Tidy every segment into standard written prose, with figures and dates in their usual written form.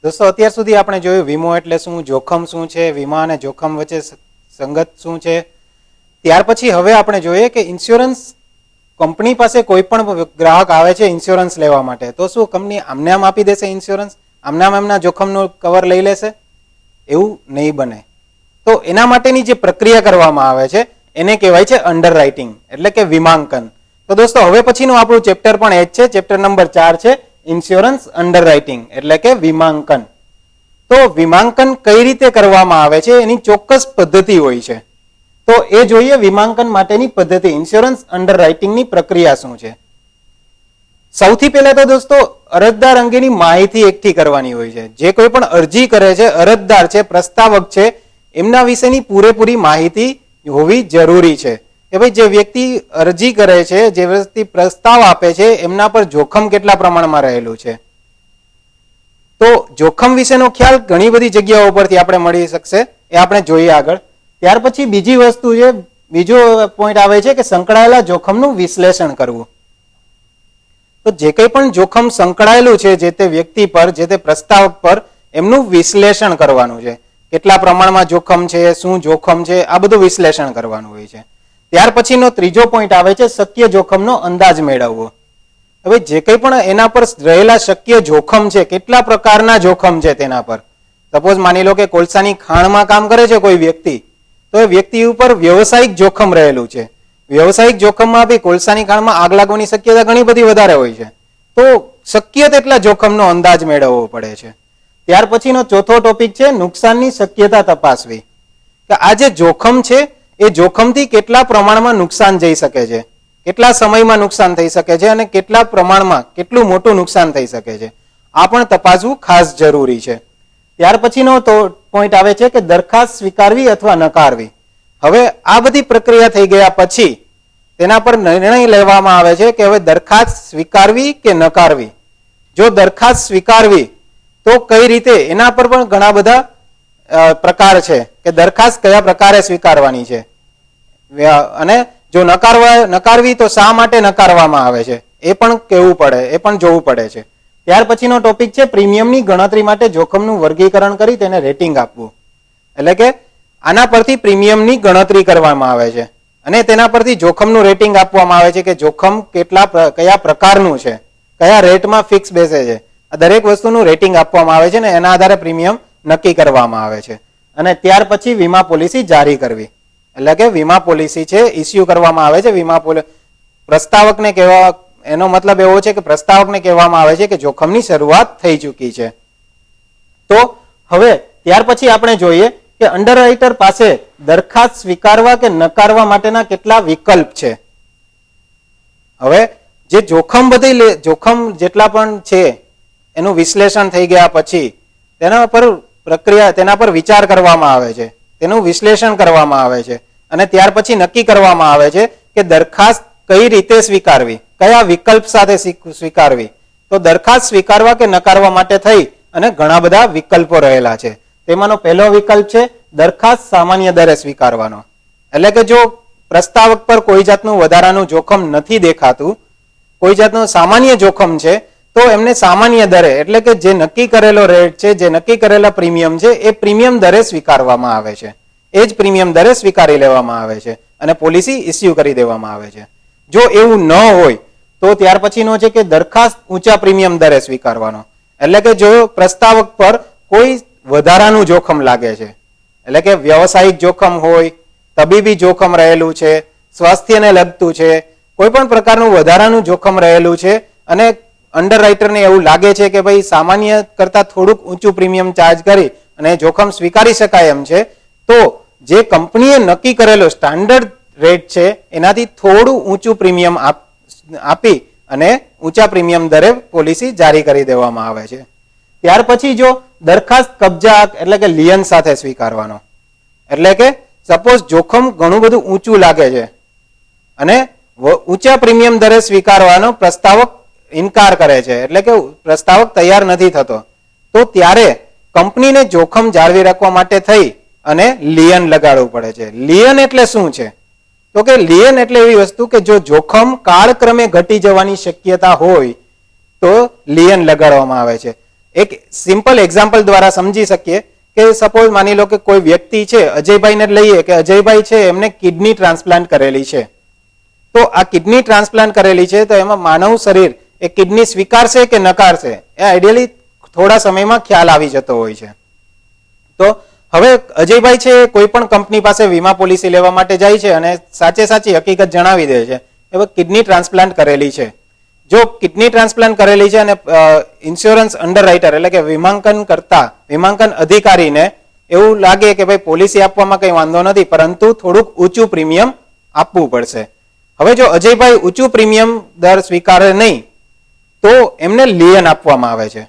दोस्तों અત્યાર સુધી આપણે જોયું વીમો એટલે શું, જોખમ શું છે, વીમા અને જોખમ વચ્ચે સંગત શું છે. ત્યાર પછી હવે આપણે જોઈએ કે ઇન્સ્યોરન્સ કંપની પાસે કોઈ પણ ગ્રાહક આવે છે ઇન્સ્યોરન્સ લેવા માટે, તો શું કંપની આમને આમ આપી દેશે ઇન્સ્યોરન્સ, આમને આમ એમના જોખમનું કવર લઈ લેશે? એવું નહીં બને. તો એના માટેની જે પ્રક્રિયા કરવામાં આવે છે એને કહેવાય છે અંડરરાઇટિંગ એટલે કે વીમાંકન. તો દોસ્તો હવે પછીનું આપણું ચેપ્ટર પણ એ જ છે, ચેપ્ટર નંબર 4 છે ઇન્સ્યોરન્સ અંડરરાઇટિંગ એટલે કે વીમાંકન. તો વીમાંકન કઈ રીતે કરવામાં આવે છે એની ચોક્કસ પદ્ધતિ હોય છે. તો એ જોઈએ વીમાંકન માટેની પદ્ધતિ, ઇન્સ્યોરન્સ અંડરરાઇટિંગની પ્રક્રિયા શું છે. સૌથી પહેલા તો દોસ્તો અરજદાર અંગેની માહિતી એકઠી કરવાની હોય છે. જે કોઈ પણ અરજી કરે છે, અરજદાર છે, પ્રસ્તાવક છે, એમના વિશેની પૂરેપૂરી માહિતી હોવી જરૂરી છે કે ભાઈ જે વ્યક્તિ અરજી કરે છે, જે વ્યક્તિ પ્રસ્તાવ આપે છે, એમના પર જોખમ કેટલા પ્રમાણમાં રહેલું છે. તો જોખમ વિશેનો ખ્યાલ ઘણી બધી જગ્યાઓ પરથી આપણે મળી શકશે, એ આપણે જોઈએ આગળ. ત્યાર પછી બીજી વસ્તુ છે, બીજો પોઈન્ટ આવે છે કે સંકળાયેલા જોખમનું વિશ્લેષણ કરવું. તો જે કંઈ પણ જોખમ સંકળાયેલું છે જે તે વ્યક્તિ પર, જે તે પ્રસ્તાવક પર, એમનું વિશ્લેષણ કરવાનું છે. કેટલા પ્રમાણમાં જોખમ છે, શું જોખમ છે, આ બધું વિશ્લેષણ કરવાનું હોય છે. ત્યાર પછીનો ત્રીજો પોઈન્ટ આવે છે શક્ય જોખમનો અંદાજ મેળવવો. હવે જે કંઈ પણ એના પર રહેલા શક્ય જોખમ છે, કેટલા પ્રકારના જોખમ છે તેના પર. સપોઝ માની લો કે કોલસાની ખાણમાં કામ કરે છે કોઈ વ્યક્તિ, તો એ વ્યક્તિ ઉપર વ્યવસાયિક જોખમ રહેલું છે. વ્યવસાયિક જોખમમાં બી કોલસાની ખાણમાં આગ લાગવાની શક્યતા ઘણી બધી વધારે હોય છે. તો શક્ય તેટલા જોખમનો અંદાજ મેળવવો પડે છે. ત્યાર પછીનો ચોથો ટોપિક છે નુકસાનની શક્યતા તપાસવી. કે આ જે જોખમ છે એ જોખમથી કેટલા પ્રમાણમાં નુકસાન જઈ શકે છે, કેટલા સમયમાં નુકસાન થઈ શકે છે અને કેટલા પ્રમાણમાં કેટલું મોટું નુકસાન થઈ શકે છે, આ પણ તપાસવું ખાસ જરૂરી છે. ત્યાર પછીનો તો પોઈન્ટ આવે છે કે દરખાસ્ત સ્વીકારવી અથવા નકારવી. હવે આ બધી પ્રક્રિયા થઈ ગયા પછી તેના પર નિર્ણય લેવામાં આવે છે કે હવે દરખાસ્ત સ્વીકારવી કે નકારવી. જો દરખાસ્ત સ્વીકારવી તો કઈ રીતે, એના પર પણ ઘણા બધા પ્રકાર છે કે દરખાસ્ત કયા પ્રકારે સ્વીકારવાની છે, અને જો નકારવી તો શા માટે નકારવામાં આવે છે એ પણ કહેવું પડે, એ પણ જોવું પડે છે. ત્યાર પછીનો ટોપિક છે પ્રીમિયમની ગણતરી માટે જોખમનું વર્ગીકરણ કરી તેને રેટિંગ આપવું. એટલે કે આના પરથી પ્રીમિયમની ગણતરી કરવામાં આવે છે અને તેના પરથી જોખમનું રેટિંગ આપવામાં આવે છે કે જોખમ કયા પ્રકારનું છે, કયા રેટમાં ફિક્સ બેસે છે. આ દરેક વસ્તુનું રેટિંગ આપવામાં આવે છે ને એના આધારે પ્રીમિયમ નક્કી કરવામાં આવે છે. અને ત્યાર પછી વીમા પોલિસી જારી કરવી. એટલે કે વીમા પોલિસી છે ઇસ્યુ કરવામાં આવે છે. વીમા પ્રસ્તાવકને કહેવા, એનો મતલબ એવો છે કે પ્રસ્તાવકને કહેવામાં આવે છે કે જોખમની શરૂઆત થઈ ચૂકી છે. તો હવે ત્યાર પછી આપણે જોઈએ કે અંડરરાઇટર પાસે દરખાસ્ત સ્વીકારવા કે નકારવા માટેના કેટલા વિકલ્પ છે. હવે જે જોખમ જેટલા પણ છે એનું વિશ્લેષણ થઈ ગયા પછી તેના પર વિચાર કરવામાં આવે છે, તેનું વિશ્લેષણ કરવામાં આવે છે અને ત્યાર પછી નક્કી કરવામાં આવે છે કે દરખાસ્ત કઈ રીતે સ્વીકારવી, કયા વિકલ્પ સાથે સ્વીકારવી. તો દરખાસ્ત સ્વીકારવા કે નકારવા માટે થઈ અને ઘણા બધા વિકલ્પો રહેલા છે. તેમાંનો પહેલો વિકલ્પ છે દરખાસ્ત સામાન્ય દરે સ્વીકારવાનો. એટલે કે જો પ્રસ્તાવક પર કોઈ જાતનું વધારાનું જોખમ નથી દેખાતું, કોઈ જાતનું સામાન્ય જોખમ છે, તો એમને સામાન્ય દરે એટલે કે જે નક્કી કરેલો રેટ છે, જે નક્કી કરેલા પ્રીમિયમ છે, એ પ્રીમિયમ દરે સ્વીકારવામાં આવે છે. એ જ પ્રીમિયમ દરે સ્વીકારી લેવામાં આવે છે અને પોલિસી ઇસ્યુ કરી દેવામાં આવે છે. જો એવું ન હોય તો ત્યાર પછીનો છે કે દરખાસ્ત ઊંચા પ્રીમિયમ દરે સ્વીકારવાનો. એટલે કે જો પ્રસ્તાવક પર કોઈ વધારાનું જોખમ લાગે છે, એટલે કે વ્યવસાયિક જોખમ હોય, તબીબી જોખમ રહેલું છે, સ્વાસ્થ્યને લગતું છે, કોઈ પણ પ્રકારનું વધારાનું જોખમ રહેલું છે અને અંડરરાઇટરને એવું લાગે છે કે ભાઈ સામાન્ય કરતા થોડુંક ઊંચું પ્રીમિયમ ચાર્જ કરી અને જોખમ સ્વીકારી શકાય એમ છે, તો જે કંપનીએ નક્કી કરેલો સ્ટાન્ડર્ડ રેટ છે એનાથી થોડું ઊંચું પ્રીમિયમ આપી અને ઊંચા પ્રીમિયમ દરે પોલિસી જારી કરી દેવામાં આવે છે. ત્યાર પછી જો દરખાસ્ત કબજા એટલે કે લિયન સાથે સ્વીકારવાનો. એટલે કે સપોઝ જોખમ ઘણું બધું ઊંચું લાગે છે અને ઊંચા પ્રીમિયમ દરે સ્વીકારવાનો પ્રસ્તાવક ઇનકાર કરે છે, એટલે કે પ્રસ્તાવક તૈયાર નથી થતો, તો ત્યારે કંપનીને જોખમ જાળવી રાખવા માટે થઈ અને લિયન લગાડવું પડે છે. લિયન એટલે શું છે? તો કે લિયન એટલે એવી વસ્તુ કે જો જોખમ કાળક્રમે ઘટી જવાની શક્યતા હોય તો લિયન લગાડવામાં આવે છે. એક સિમ્પલ એક્ઝામ્પલ દ્વારા સમજી શકીએ કે સપોઝ માની લો કે કોઈ વ્યક્તિ છે, અજયભાઈને લઈએ કે અજયભાઈ છે, એમને કિડની ટ્રાન્સપ્લાન્ટ કરેલી છે. તો આ કિડની ટ્રાન્સપ્લાન્ટ કરેલી છે તો એમાં માનવ શરીર એ કિડની સ્વીકારશે કે નકારશે એ આઈડિયલી થોડા સમયમાં ખ્યાલ આવી જતો હોય છે. તો હવે અજયભાઈ છે કોઈ પણ કંપની પાસે વીમા પોલિસી લેવા માટે જાય છે અને સાચી હકીકત જણાવી દે છે કે કિડની ટ્રાન્સપ્લાન્ટ કરેલી છે. જો કિડની ટ્રાન્સપ્લાન્ટ કરેલી છે અને ઇન્સ્યોરન્સ અંડરરાઇટર એટલે કે વીમાંકન અધિકારીને એવું લાગે કે ભાઈ પોલિસી આપવામાં કઈ વાંધો નથી, પરંતુ થોડુંક ઊંચું પ્રીમિયમ આપવું પડશે. હવે જો અજયભાઈ ઊંચું પ્રીમિયમ દર સ્વીકારે નહીં તો એમને લિયન આપવામાં આવે છે.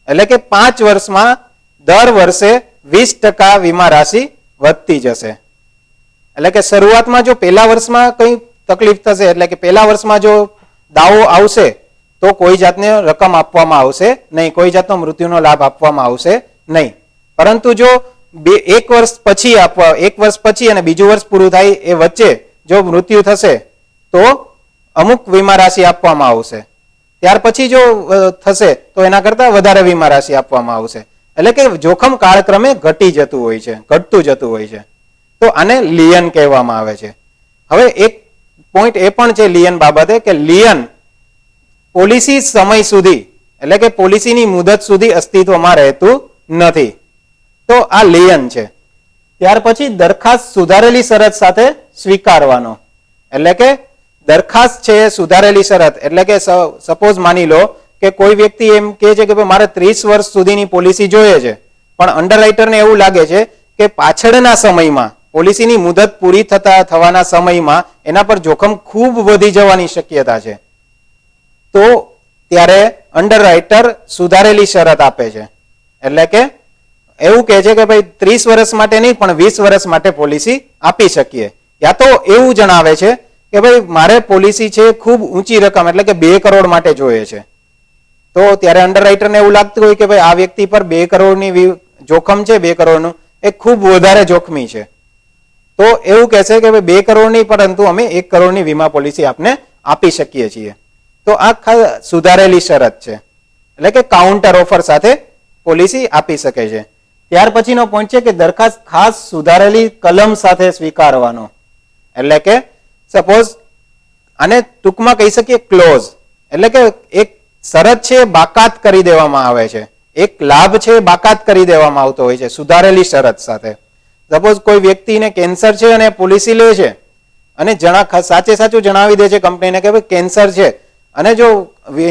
એટલે કે 5 વર્ષમાં દર વર્ષે 20% વીમા રાશિ વધતી જશે. એટલે કે શરૂઆતમાં જો પહેલા વર્ષમાં કઈ તકલીફ થશે એટલે કે પહેલા વર્ષમાં જો દાવો આવશે તો કોઈ જાતને રકમ આપવામાં આવશે નહીં, કોઈ જાતનો મૃત્યુનો લાભ આપવામાં આવશે નહીં. પરંતુ જો 1 વર્ષ પછી અને બીજું વર્ષ પૂરું થાય એ વચ્ચે જો મૃત્યુ થશે તો અમુક વીમા રાશિ આપવામાં આવશે. ત્યાર પછી જો થશે તો એના કરતા વધારે વીમા રાશિ આપવામાં આવશે. એટલે કે જોખમ કાળક્રમે ઘટતું જતું હોય છે. તો આને લિયન કહેવામાં આવે છે. હવે એક પોઈન્ટ એ પણ છે લિયન બાબતે કે લિયન પોલિસી સમય સુધી એટલે કે પોલિસીની મુદત સુધી અસ્તિત્વમાં રહેતું નથી. તો આ લિયન છે. ત્યાર પછી દરખાસ્ત સુધારેલી શરત સાથે સ્વીકારવાનો એટલે કે દરખાસ્ત છે સુધારેલી શરત એટલે કે સપોઝ માની લો કે કોઈ વ્યક્તિ એમ કહે છે કે મારે 30 વર્ષ સુધીની પોલિસી જોઈએ છે, પણ અંડરરાઇટરને એવું લાગે છે કે પાછળના સમયમાં પોલિસીની મુદત પૂરી થવાના સમયમાં એના પર જોખમ ખૂબ વધી જવાની શક્યતા છે. તો ત્યારે અંડરરાઇટર સુધારેલી શરત આપે છે. એટલે કે એવું કહે છે કે ભાઈ 30 વર્ષ માટે નહીં પણ 20 વર્ષ માટે પોલિસી આપી શકીએ. યા તો એવું જણાવે છે કે ભાઈ મારે પોલિસી છે ખૂબ ઊંચી રકમ એટલે કે 2 કરોડ માટે જોઈએ છે. તો ત્યારે અંડરરાઇટરને એવું લાગતું હોય કે ભાઈ આ વ્યક્તિ પર 2 કરોડની જોખમ છે, 2 કરોડનું એ ખૂબ વધારે જોખમી છે. તો એવું કહેશે કે ભાઈ 2 કરોડની પરંતુ અમે 1 કરોડની વીમા પોલિસી આપને આપી શકીએ છીએ. તો આ સુધારેલી શરત છે એટલે કે કાઉન્ટર ઓફર સાથે પોલિસી આપી શકે છે. ત્યાર પછીનો પોઈન્ટ છે કે દરખાસ્ત ખાસ સુધારેલી કલમ સાથે સ્વીકારવાનો એટલે કે સપોઝ આને ટૂંકમાં કહી શકીએ ક્લોઝ એટલે કે એક શરત છે બાકાત કરી દેવામાં આવે છે, એક લાભ છે બાકાત કરી દેવામાં આવતો હોય છે સુધારેલી શરત સાથે. સપોઝ કોઈ વ્યક્તિને કેન્સર છે અને પોલિસી લે છે અને સાચું જણાવી દે છે કંપનીને કે ભાઈ કેન્સર છે અને જો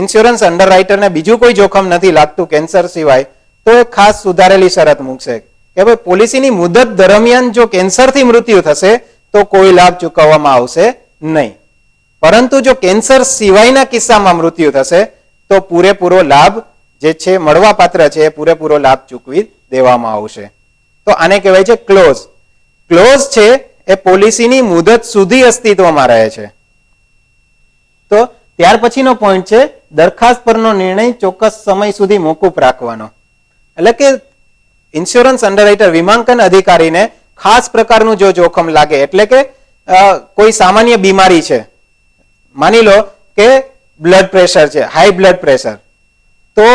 ઇન્સ્યોરન્સ અંડરરાઇટરને બીજું કોઈ જોખમ નથી લાગતું કેન્સર સિવાય તો એ ખાસ સુધારેલી શરત મૂકશે કે ભાઈ પોલિસીની મુદત દરમિયાન જો કેન્સરથી મૃત્યુ થશે તો કોઈ લાભ ચૂકવવામાં આવશે નહીં, પરંતુ જો કેન્સર સિવાયના કિસ્સામાં મૃત્યુ થશે તો પૂરેપૂરો લાભ જે છે મળવાપાત્ર છે એ પૂરેપૂરો લાભ ચૂકવી દેવામાં આવશે. તો આને કહેવાય છે ક્લોઝ. ક્લોઝ છે એ પોલિસીની મુદત સુધી અસ્તિત્વમાં રહે છે. તો ત્યાર પછીનો પોઈન્ટ છે દરખાસ્ત પરનો નિર્ણય ચોક્કસ સમય સુધી મોકૂફ રાખવાનો એટલે કે ઇન્સ્યોરન્સ અંડરરાઇટર વીમાંકન અધિકારીને ખાસ પ્રકારનું જો જોખમ લાગે એટલે કે કોઈ સામાન્ય બીમારી છે, માની લો કે બ્લડ પ્રેશર છે, હાઈ બ્લડ પ્રેશર, તો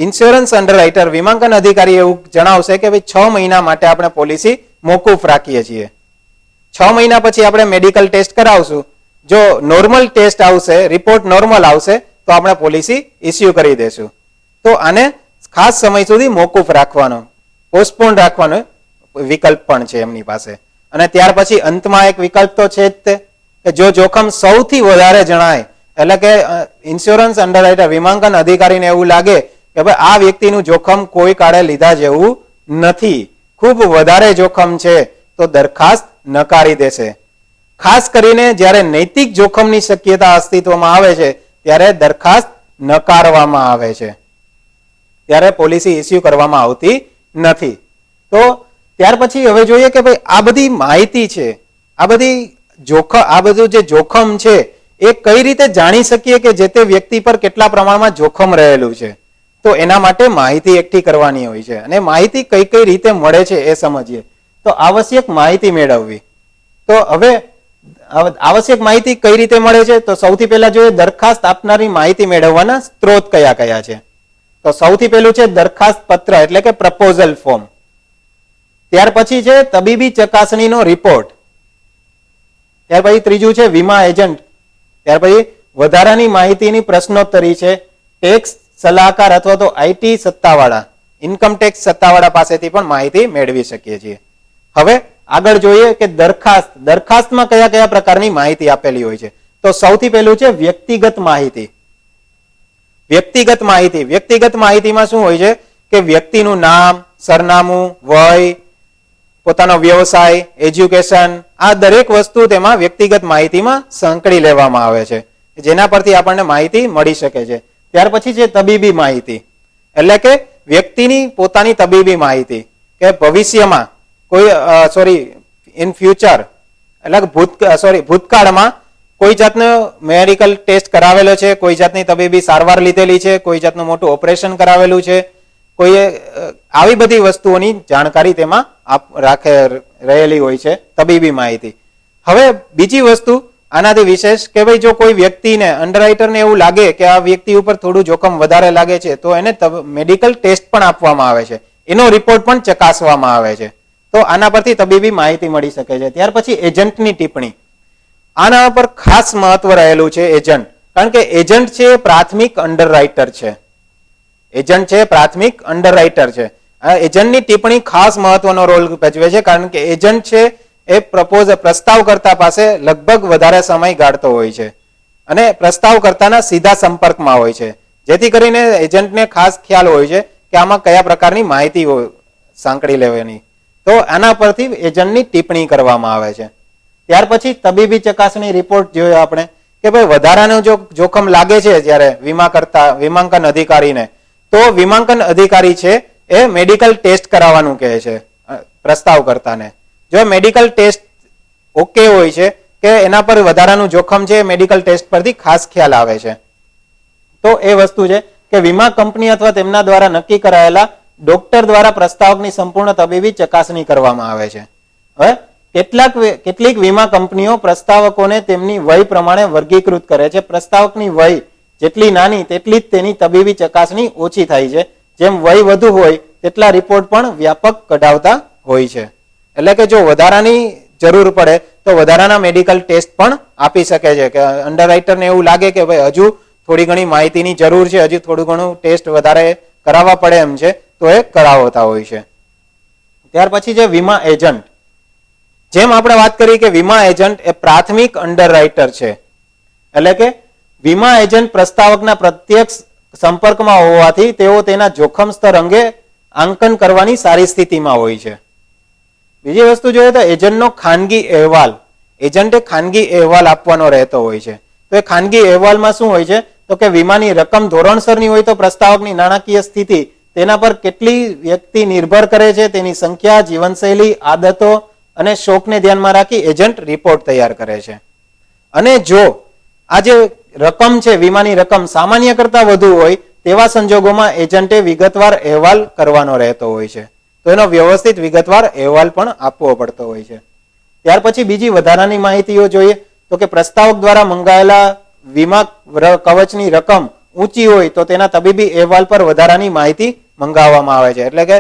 ઇન્સ્યોરન્સ અંડરરાઇટર વીમાંકન અધિકારી એવું જણાવશે કે ભાઈ 6 મહિના માટે આપણે પોલિસી મોકૂફ રાખીએ છીએ. 6 મહિના પછી આપણે મેડિકલ ટેસ્ટ કરાવશું, જો નોર્મલ ટેસ્ટ આવશે, રિપોર્ટ નોર્મલ આવશે તો આપણે પોલિસી ઇસ્યુ કરી દેશું. તો આને ખાસ સમય સુધી મોકૂફ રાખવાનો, પોસ્ટપોન રાખવાનો વિકલ્પ પણ છે એમની પાસે. અને ત્યાર પછી અંતમાં એક વિકલ્પ તો છે જ તે કે જો જોખમ સૌથી વધારે જણાય એટલે કે ઇન્સ્યોરન્સ અંડરરાઇટર વીમાંકન અધિકારીને એવું લાગે કે ભાઈ આ વ્યક્તિનું જોખમ કોઈ કાળે લીધા જેવું નથી, ખૂબ વધારે જોખમ છે, તો દરખાસ્ત નકારી દેશે. ખાસ કરીને જ્યારે નૈતિક જોખમની શક્યતા અસ્તિત્વમાં આવે છે ત્યારે દરખાસ્ત નકારવામાં આવે છે, ત્યારે પોલિસી ઇસ્યુ કરવામાં આવતી નથી. તો ત્યાર પછી હવે જોઈએ કે ભાઈ આ બધી માહિતી છે, આ બધું જે જોખમ છે એ કઈ રીતે જાણી શકીએ કે જે તે વ્યક્તિ પર કેટલા પ્રમાણમાં જોખમ રહેલું છે. તો એના માટે માહિતી એકઠી કરવાની હોય છે અને માહિતી કઈ કઈ રીતે મળે છે એ સમજીએ. તો આવશ્યક માહિતી મેળવવી. તો હવે આવશ્યક માહિતી કઈ રીતે મળે છે તો સૌથી પહેલા જોઈએ દરખાસ્ત આપનારી માહિતી મેળવવાના સ્ત્રોત કયા કયા છે. તો તો સૌથી પહેલું છે દરખાસ્ત પત્ર એટલે કે પ્રપોઝલ ફોર્મ. ત્યાર પછી છે તબીબી ચકાસણીનો રિપોર્ટ. ત્યાર પછી ત્રીજું છે વીમા એજન્ટ. ત્યાર પછી વધારાની માહિતીની પ્રશ્નોત્તરી છે ટેક્સ સલાહકાર અથવા તો આઈટી સત્તાવાળા, ઇન્કમ ટેક્સ સત્તાવાળા પાસેથી પણ માહિતી મેળવી શકીએ છીએ. હવે આગળ જોઈએ કે દરખાસ્તમાં કયા કયા પ્રકારની માહિતી આપેલી હોય છે. તો સૌથી પહેલું છે વ્યક્તિગત માહિતી. વ્યક્તિગત માહિતીમાં શું હોય છે કે વ્યક્તિનું નામ, સરનામું, વય, પોતાનો વ્યવસાય, એજ્યુકેશન, આ દરેક વસ્તુ તેમાં વ્યક્તિગત માહિતીમાં સંકળી લેવામાં આવે છે, જેના પરથી આપણને માહિતી મળી શકે છે. ત્યાર પછી છે તબીબી માહિતી એટલે કે વ્યક્તિની પોતાની તબીબી માહિતી કે ભવિષ્યમાં કોઈ ઇન ફ્યુચર એટલે ભૂતકાળમાં કોઈ જાતનો મેડિકલ ટેસ્ટ કરાવેલો છે, કોઈ જાતની તબીબી સારવાર લીધેલી છે, કોઈ જાતનું મોટું ઓપરેશન કરાવેલું છે, કોઈ આવી બધી વસ્તુઓની જાણકારી તેમાં રહેલી હોય છે તબીબી માહિતી. હવે બીજી વસ્તુ આનાથી વિશેષ કે ભાઈ જો કોઈ વ્યક્તિને અંડરરાઇટરને એવું લાગે કે આ વ્યક્તિ ઉપર થોડું જોખમ વધારે લાગે છે તો એને મેડિકલ ટેસ્ટ પણ આપવામાં આવે છે, એનો રિપોર્ટ પણ ચકાસવામાં આવે છે. તો આના પરથી તબીબી માહિતી મળી શકે છે. ત્યાર પછી એજન્ટની ટિપ્પણી. આના પર ખાસ મહત્વ રહેલું છે એજન્ટ, કારણ કે એજન્ટ છે પ્રાથમિક અંડરરાઇટર છે. એજન્ટની ટિપ્પણી ખાસ મહત્વનો રોલ ભજવે છે, કારણ કે એજન્ટ છે એ પ્રસ્તાવ કરતા પાસે લગભગ વધારે સમય ગાળતો હોય છે અને પ્રસ્તાવ કરતાના સીધા સંપર્કમાં હોય છે, જેથી કરીને એજન્ટને ખાસ ખ્યાલ હોય છે કે આમાં કયા પ્રકારની માહિતી સાંકળી લેવાની. તો આના પરથી એજન્ટની ટિપ્પણી કરવામાં આવે છે. ત્યાર પછી તબીબી ચકાસણી રિપોર્ટ જોયો આપણે કે ભાઈ વધારાનું જો જોખમ લાગે છે જ્યારે વીમાંકન અધિકારીને, તો વીમાંકન અધિકારી છે એ મેડિકલ ટેસ્ટ કરાવવાનું કહે છે પ્રસ્તાવ કરતાને. જો મેડિકલ ટેસ્ટ ઓકે હોય છે કે એના પર વધારાનું જોખમ છે, મેડિકલ ટેસ્ટ પરથી ખાસ ખ્યાલ આવે છે. તો એ વસ્તુ છે કે વીમા કંપની અથવા તેમના દ્વારા નક્કી કરાયેલા ડોક્ટર દ્વારા પ્રસ્તાવકની સંપૂર્ણ તબીબી ચકાસણી કરવામાં આવે છે. હવે કેટલીક વીમા કંપનીઓ પ્રસ્તાવકોને તેમની વય પ્રમાણે વર્ગીકૃત કરે છે. પ્રસ્તાવકની વય જેટલી નાની તેટલી જ તેની તબીબી ચકાસણી ઓછી થાય છે. જેમ વય વધુ હોય તેટલા રિપોર્ટ પણ વ્યાપક કઢાવતા હોય છે. એટલે કે જો વધારાની જરૂર પડે તો વધારાના મેડિકલ ટેસ્ટ પણ આપી શકે છે કે અંડરરાઇટરને એવું લાગે કે ભાઈ હજુ થોડી ઘણી માહિતીની જરૂર છે, હજુ થોડું ઘણું ટેસ્ટ વધારે કરાવવા પડે એમ છે, તો એ કરાવતા હોય છે. ત્યાર પછી છે વીમા એજન્ટ. જેમ આપણે વાત કરી કે વીમા એજન્ટ એ પ્રાથમિક અંડરરાઇટર છે, એટલે કે વીમા એજન્ટ પ્રસ્તાવકના પ્રત્યક્ષ સંપર્કમાં હોવાથી તેઓ તેના જોખમ સ્તર અંગે આંકન કરવાની સારી સ્થિતિમાં હોય છે. બીજી વસ્તુ જોઈએ તો એજન્ટનો ખાનગી અહેવાલ. એજન્ટે ખાનગી અહેવાલ આપવાનો રહેતો હોય છે. તો એ ખાનગી અહેવાલમાં શું હોય છે તો કે વીમાની રકમ ધોરણસરની હોય તો પ્રસ્તાવકની નાણાકીય સ્થિતિ તેના પર કેટલી વ્યક્તિ નિર્ભર કરે છે તેની સંખ્યા, જીવનશૈલી, આદતો અને શોકને ધ્યાનમાં રાખી એજન્ટ રિપોર્ટ તૈયાર કરે છે. અને જો આ જે રકમ છે વીમાની રકમ સામાન્ય કરતા વધુ હોય તેવા સંજોગોમાં એજન્ટે વિગતવાર અહેવાલ કરવાનો રહેતો હોય છે. તો એનો વ્યવસ્થિત વિગતવાર અહેવાલ પણ આપવો પડતો હોય છે. ત્યાર પછી બીજી વધારાની માહિતીઓ જોઈએ તો કે પ્રસ્તાવક દ્વારા મંગાવેલા વીમા કવચની રકમ ઊંચી હોય તો તેના તબીબી અહેવાલ પર વધારાની માહિતી મંગાવવામાં આવે છે. એટલે કે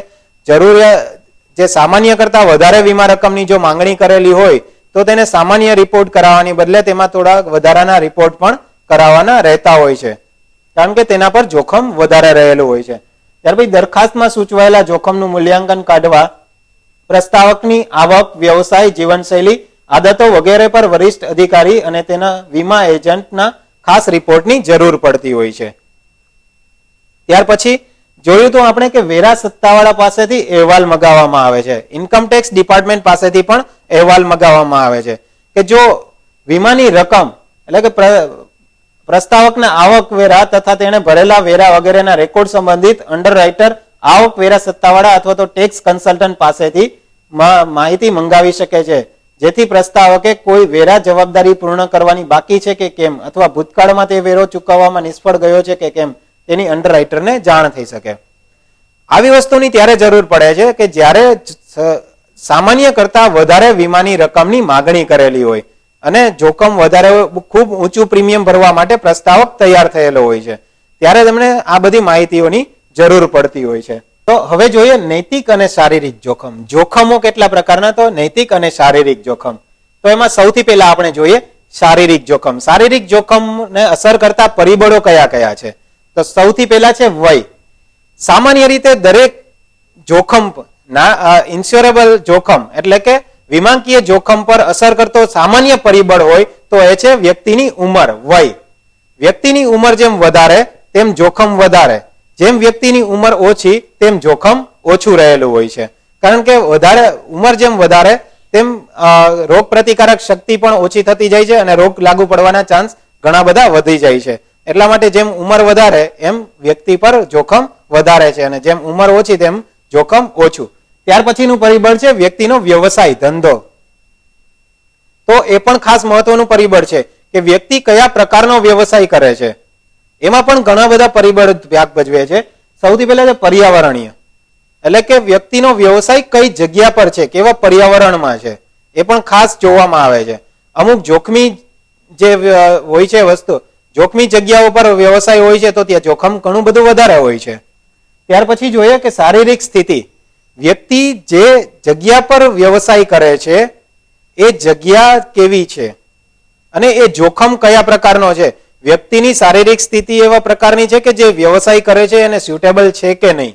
જરૂરિયાત જે સામાન્ય કરતા વધારે વીમા રકમની જો માંગણી કરેલી હોય તો તેને સામાન્ય રિપોર્ટ કરાવવાની બદલે તેમાં થોડા વધારાના રિપોર્ટ પણ કરાવવાના રહેતા હોય છે, કારણ કે તેના પર જોખમ વધારે રહેલું હોય છે. ત્યાર પછી દરખાસ્તમાં સૂચવાયેલા જોખમનું મૂલ્યાંકન કાઢવા પ્રસ્તાવકની આવક, વ્યવસાય, જીવનશૈલી, આદતો વગેરે પર વરિષ્ઠ અધિકારી અને તેના વીમા એજન્ટના ખાસ રિપોર્ટની જરૂર પડતી હોય છે. ત્યાર પછી જોયું તો આપણે કે વેરા સત્તાવાળા પાસેથી અહેવાલ મગાવવામાં આવે છે, ઇન્કમ ટેક્સ ડિપાર્ટમેન્ટ પાસેથી પણ અહેવાલ મગાવવામાં આવે છે કે જો વીમાની રકમ એટલે કે પ્રસ્તાવકના આવક વેરા તથા તેણે ભરેલા વેરા વગેરેના રેકોર્ડ સંબંધિત અંડરરાઇટર આવક વેરા સત્તાવાળા અથવા તો ટેક્સ કન્સલ્ટન્ટ પાસેથી માહિતી મંગાવી શકે છે, જેથી પ્રસ્તાવકે કોઈ વેરા જવાબદારી પૂર્ણ કરવાની બાકી છે કે કેમ અથવા ભૂતકાળમાં તે વેરો ચૂકવવામાં નિષ્ફળ ગયો છે કે કેમ તેની અંડરરાઇટરને જાણ થઈ શકે. આવી વસ્તુની ત્યારે જરૂર પડે છે કે જ્યારે સામાન્ય કરતા વધારે વીમાની રકમની માગણી કરેલી હોય અને જોખમ વધારે ખૂબ ઊંચું પ્રીમિયમ ભરવા માટે પ્રસ્તાવક તૈયાર થયેલો હોય છે, ત્યારે તમને આ બધી માહિતીઓની જરૂર પડતી હોય છે. તો હવે જોઈએ નૈતિક અને શારીરિક જોખમ. જોખમો કેટલા પ્રકારના? તો નૈતિક અને શારીરિક જોખમ. તો એમાં સૌથી પહેલા આપણે જોઈએ શારીરિક જોખમ. શારીરિક જોખમને અસર કરતા પરિબળો કયા કયા છે? તો સૌથી પહેલા છે વય. સામાન્ય રીતે દરેક જોખમ ઇન્સ્યોરેબલ જોખમ એટલે કે વીમાંકીય જોખમ પર અસર કરતો સામાન્ય પરિબળ હોય તો એ છે વ્યક્તિની ઉંમર, વય. વ્યક્તિની ઉંમર જેમ વધારે તેમ જોખમ વધારે, જેમ વ્યક્તિની ઉંમર ઓછી તેમ જોખમ ઓછું રહેલું હોય છે. કારણ કે ઉંમર જેમ વધારે તેમ રોગ પ્રતિકારક શક્તિ પણ ઓછી થતી જાય છે અને રોગ લાગુ પડવાના ચાન્સ ઘણા બધા વધી જાય છે. એટલા માટે જેમ ઉંમર વધારે એમ વ્યક્તિ પર જોખમ વધારે છે અને જેમ ઉંમર ઓછી તેમ જોખમ ઓછું. ત્યાર પછીનું પરિબળ છે વ્યક્તિનો વ્યવસાય, ધંધો. તો એ પણ ખાસ મહત્વનું પરિબળ છે કે વ્યક્તિ કયા પ્રકારનો વ્યવસાય કરે છે. એમાં પણ ઘણા બધા પરિબળ ભાગ ભજવે છે. સૌથી પહેલા છે પર્યાવરણીય, એટલે કે વ્યક્તિનો વ્યવસાય કઈ જગ્યા પર છે, કેવા પર્યાવરણમાં છે, એ પણ ખાસ જોવામાં આવે છે. અમુક જોખમી જે હોય છે વસ્તુ, જોખમી જગ્યાઓ પર વ્યવસાય હોય છે તો ત્યાં જોખમ ઘણું બધું વધારે હોય છે. ત્યાર પછી જોઈએ કે શારીરિક સ્થિતિ. વ્યક્તિ જે જગ્યા પર વ્યવસાય કરે છે એ જગ્યા કેવી છે અને એ જોખમ કયા પ્રકારનો છે. વ્યક્તિની શારીરિક સ્થિતિ એવા પ્રકારની છે કે જે વ્યવસાય કરે છે એને સ્યુટેબલ છે કે નહીં.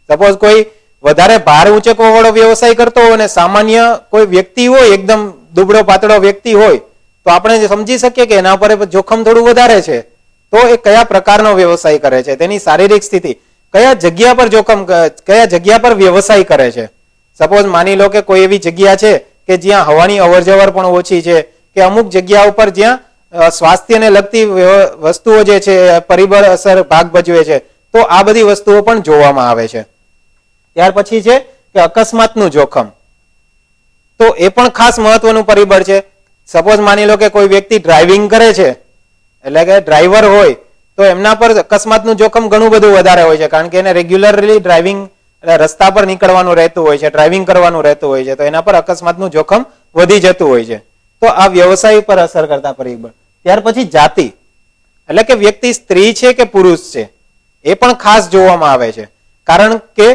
સપોઝ કોઈ વધારે ભાર ઉંચકવો વાળો વ્યવસાય કરતો હોય અને સામાન્ય કોઈ વ્યક્તિ હોય, એકદમ દુબળો પાતળો વ્યક્તિ હોય, તો આપણે સમજી શકીએ કે એના પર જોખમ થોડું વધારે છે. તો એ કયા પ્રકારનો વ્યવસાય કરે છે, તેની શારીરિક સ્થિતિ, કયા જગ્યા પર કયા જગ્યા પર વ્યવસાય કરે છે. સપોઝ માની લો કે કોઈ એવી જગ્યા છે કે જ્યાં હવાની અવરજવર પણ ઓછી છે, કે અમુક જગ્યા ઉપર જ્યાં સ્વાસ્થ્યને લગતી વસ્તુઓ જે છે પરિબળ અસર ભાગ ભજવે છે, તો આ બધી વસ્તુઓ પણ જોવામાં આવે છે. ત્યાર પછી છે કે અકસ્માતનું જોખમ. તો એ પણ ખાસ મહત્વનું પરિબળ છે. સપોઝ માની લો કે કોઈ વ્યક્તિ ડ્રાઇવિંગ કરે છે, એટલે કે ડ્રાઈવર હોય, તો એમના પર અકસ્માતનું જોખમ ઘણું બધું વધારે હોય છે. કારણ કે એને રેગ્યુલરલી ડ્રાઇવિંગ રસ્તા પર નીકળવાનું રહેતું હોય છે, ડ્રાઇવિંગ કરવાનું રહેતું હોય છે, તો એના પર અકસ્માતનું જોખમ વધી જતું હોય છે. તો આ વ્યવસાય પર અસર કરતા પરિબળ. ત્યાર પછી જાતિ, એટલે કે વ્યક્તિ સ્ત્રી છે કે પુરુષ છે, એ પણ ખાસ જોવામાં આવે છે. કારણ કે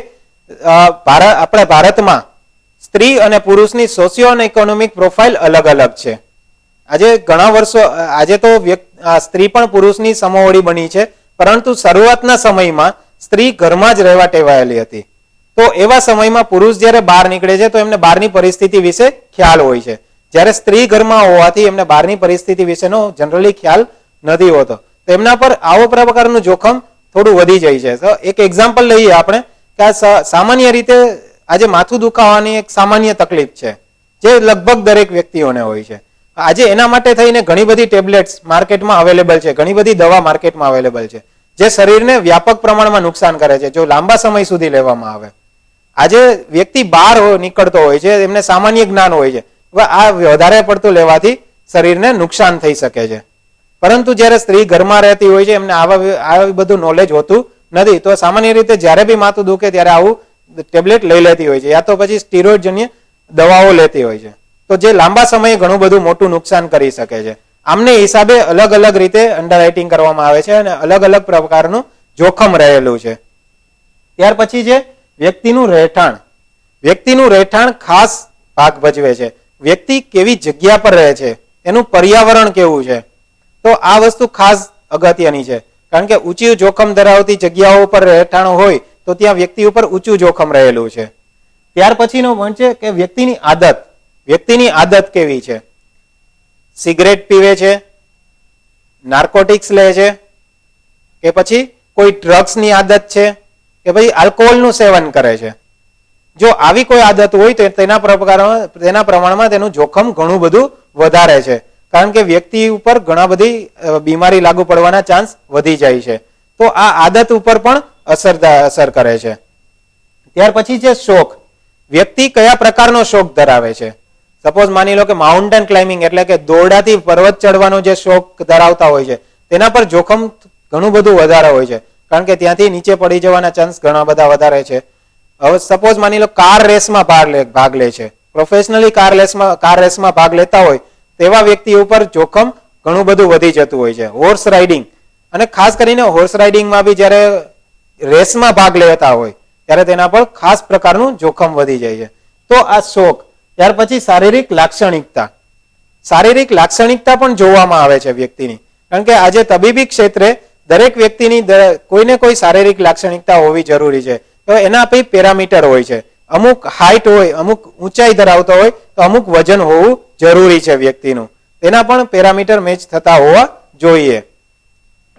આપણા ભારતમાં સ્ત્રી અને પુરુષની સોશિયો અને ઇકોનોમિક પ્રોફાઇલ અલગ અલગ છે. આજે ઘણા વર્ષો આજે તો સ્ત્રી પણ પુરુષની સમોવડી બની છે, પરંતુ શરૂઆતના સમયમાં સ્ત્રી ઘરમાં જ રહેવા ટેવાયેલી હતી. તો એવા સમયમાં પુરુષ જ્યારે બહાર નીકળે છે તો એમને બહારની પરિસ્થિતિ વિશે ખ્યાલ હોય છે, જ્યારે સ્ત્રી ઘરમાં હોવાથી એમને બહારની પરિસ્થિતિ વિશેનો જનરલી ખ્યાલ નથી હોતો. તો એમના પર આવો પ્રકારનું જોખમ થોડું વધી જાય છે. તો એક એક્ઝામ્પલ લઈએ આપણે કે સામાન્ય રીતે આજે માથું દુખાવાની એક સામાન્ય તકલીફ છે જે લગભગ દરેક વ્યક્તિઓને હોય છે. આજે એના માટે થઈને ઘણી બધી ટેબ્લેટ્સ માર્કેટમાં અવેલેબલ છે, ઘણી બધી દવા માર્કેટમાં અવેલેબલ છે જે શરીરને વ્યાપક પ્રમાણમાં નુકસાન કરે છે જો લાંબા સમય સુધી લેવામાં આવે. આજે વ્યક્તિ બહાર નીકળતો હોય છે, એમને સામાન્ય જ્ઞાન હોય છે, આ વધારે પડતું લેવાથી શરીરને નુકસાન થઈ શકે છે. પરંતુ જ્યારે સ્ત્રી ઘરમાં રહેતી હોય છે એમને આવા બધું નોલેજ હોતું નથી. તો સામાન્ય રીતે જ્યારે બી માથું દુખે ત્યારે આવું ટેબ્લેટ લઈ લેતી હોય છે, યા તો પછી સ્ટીરોઇડ જન્ય દવાઓ લેતી હોય છે, તો જે લાંબા સમયે ઘણું બધું મોટું નુકસાન કરી શકે છે. આમને હિસાબે અલગ અલગ રીતે અંડરરાઇટિંગ કરવામાં આવે છે અને અલગ અલગ પ્રકારનું જોખમ રહેલું છે. ત્યાર પછી છે વ્યક્તિનું રહેઠાણ. વ્યક્તિનું રહેઠાણ ખાસ ભાગ ભજવે છે. વ્યક્તિ કેવી જગ્યા પર રહે છે, એનું પર્યાવરણ કેવું છે, તો આ વસ્તુ ખાસ અગત્યની છે. કારણ કે ઊંચી જોખમ ધરાવતી જગ્યાઓ પર રહેઠાણ હોય તો ત્યાં વ્યક્તિ ઉપર ઊંચું જોખમ રહેલું છે. ત્યાર પછીનો point છે કે વ્યક્તિની આદત. વ્યક્તિની આદત કેવી છે, સિગરેટ પીવે છે, નાર્કોટિક્સ લે છે, કે પછી કોઈ ડ્રગ્સની આદત છે, કે પછી આલ્કોહોલનું સેવન કરે છે. જો આવી કોઈ આદત હોય તો તેના પ્રમાણમાં તેનું જોખમ ઘણું બધું વધારે છે. કારણ કે વ્યક્તિ ઉપર ઘણા બધી બીમારી લાગુ પડવાના ચાન્સ વધી જાય છે. તો આ આદત ઉપર પણ અસર કરે છે. ત્યાર પછી છે શોખ. વ્યક્તિ કયા પ્રકારનો શોખ ધરાવે છે. સપોઝ માની લો કે માઉન્ટેન ક્લાઇમ્બિંગ એટલે કે દોરડાથી પર્વત ચડવાનો જે શોખ ધરાવતા હોય છે તેના પર જોખમ ઘણું બધું વધારે હોય છે. કારણ કે ત્યાંથી નીચે પડી જવાના ચાન્સ ઘણા બધા વધારે છે. હવે સપોઝ માની લો કાર રેસમાં ભાગ લે છે, પ્રોફેશનલી કાર રેસમાં ભાગ લેતા હોય તેવા વ્યક્તિ ઉપર જોખમ ઘણું બધું વધી જતું હોય છે. હોર્સ રાઇડિંગ, અને ખાસ કરીને હોર્સ રાઇડિંગમાં બી જ્યારે રેસમાં ભાગ લેતા હોય ત્યારે તેના પર ખાસ પ્રકારનું જોખમ વધી જાય છે. તો આ શોક. ત્યાર પછી શારીરિક લાક્ષણિકતા. શારીરિક લાક્ષણિકતા પણ જોવામાં આવે છે વ્યક્તિની, કારણ કે આજે તબીબી ક્ષેત્રે દરેક વ્યક્તિની કોઈને કોઈ શારીરિક લાક્ષણિકતા હોવી જરૂરી છે. તો એના પછી પેરામીટર હોય છે. અમુક હાઈટ હોય, અમુક ઊંચાઈ ધરાવતો હોય તો અમુક વજન હોવું જરૂરી છે વ્યક્તિનું. તેના પણ પેરામીટર મેચ થતા હોવા જોઈએ,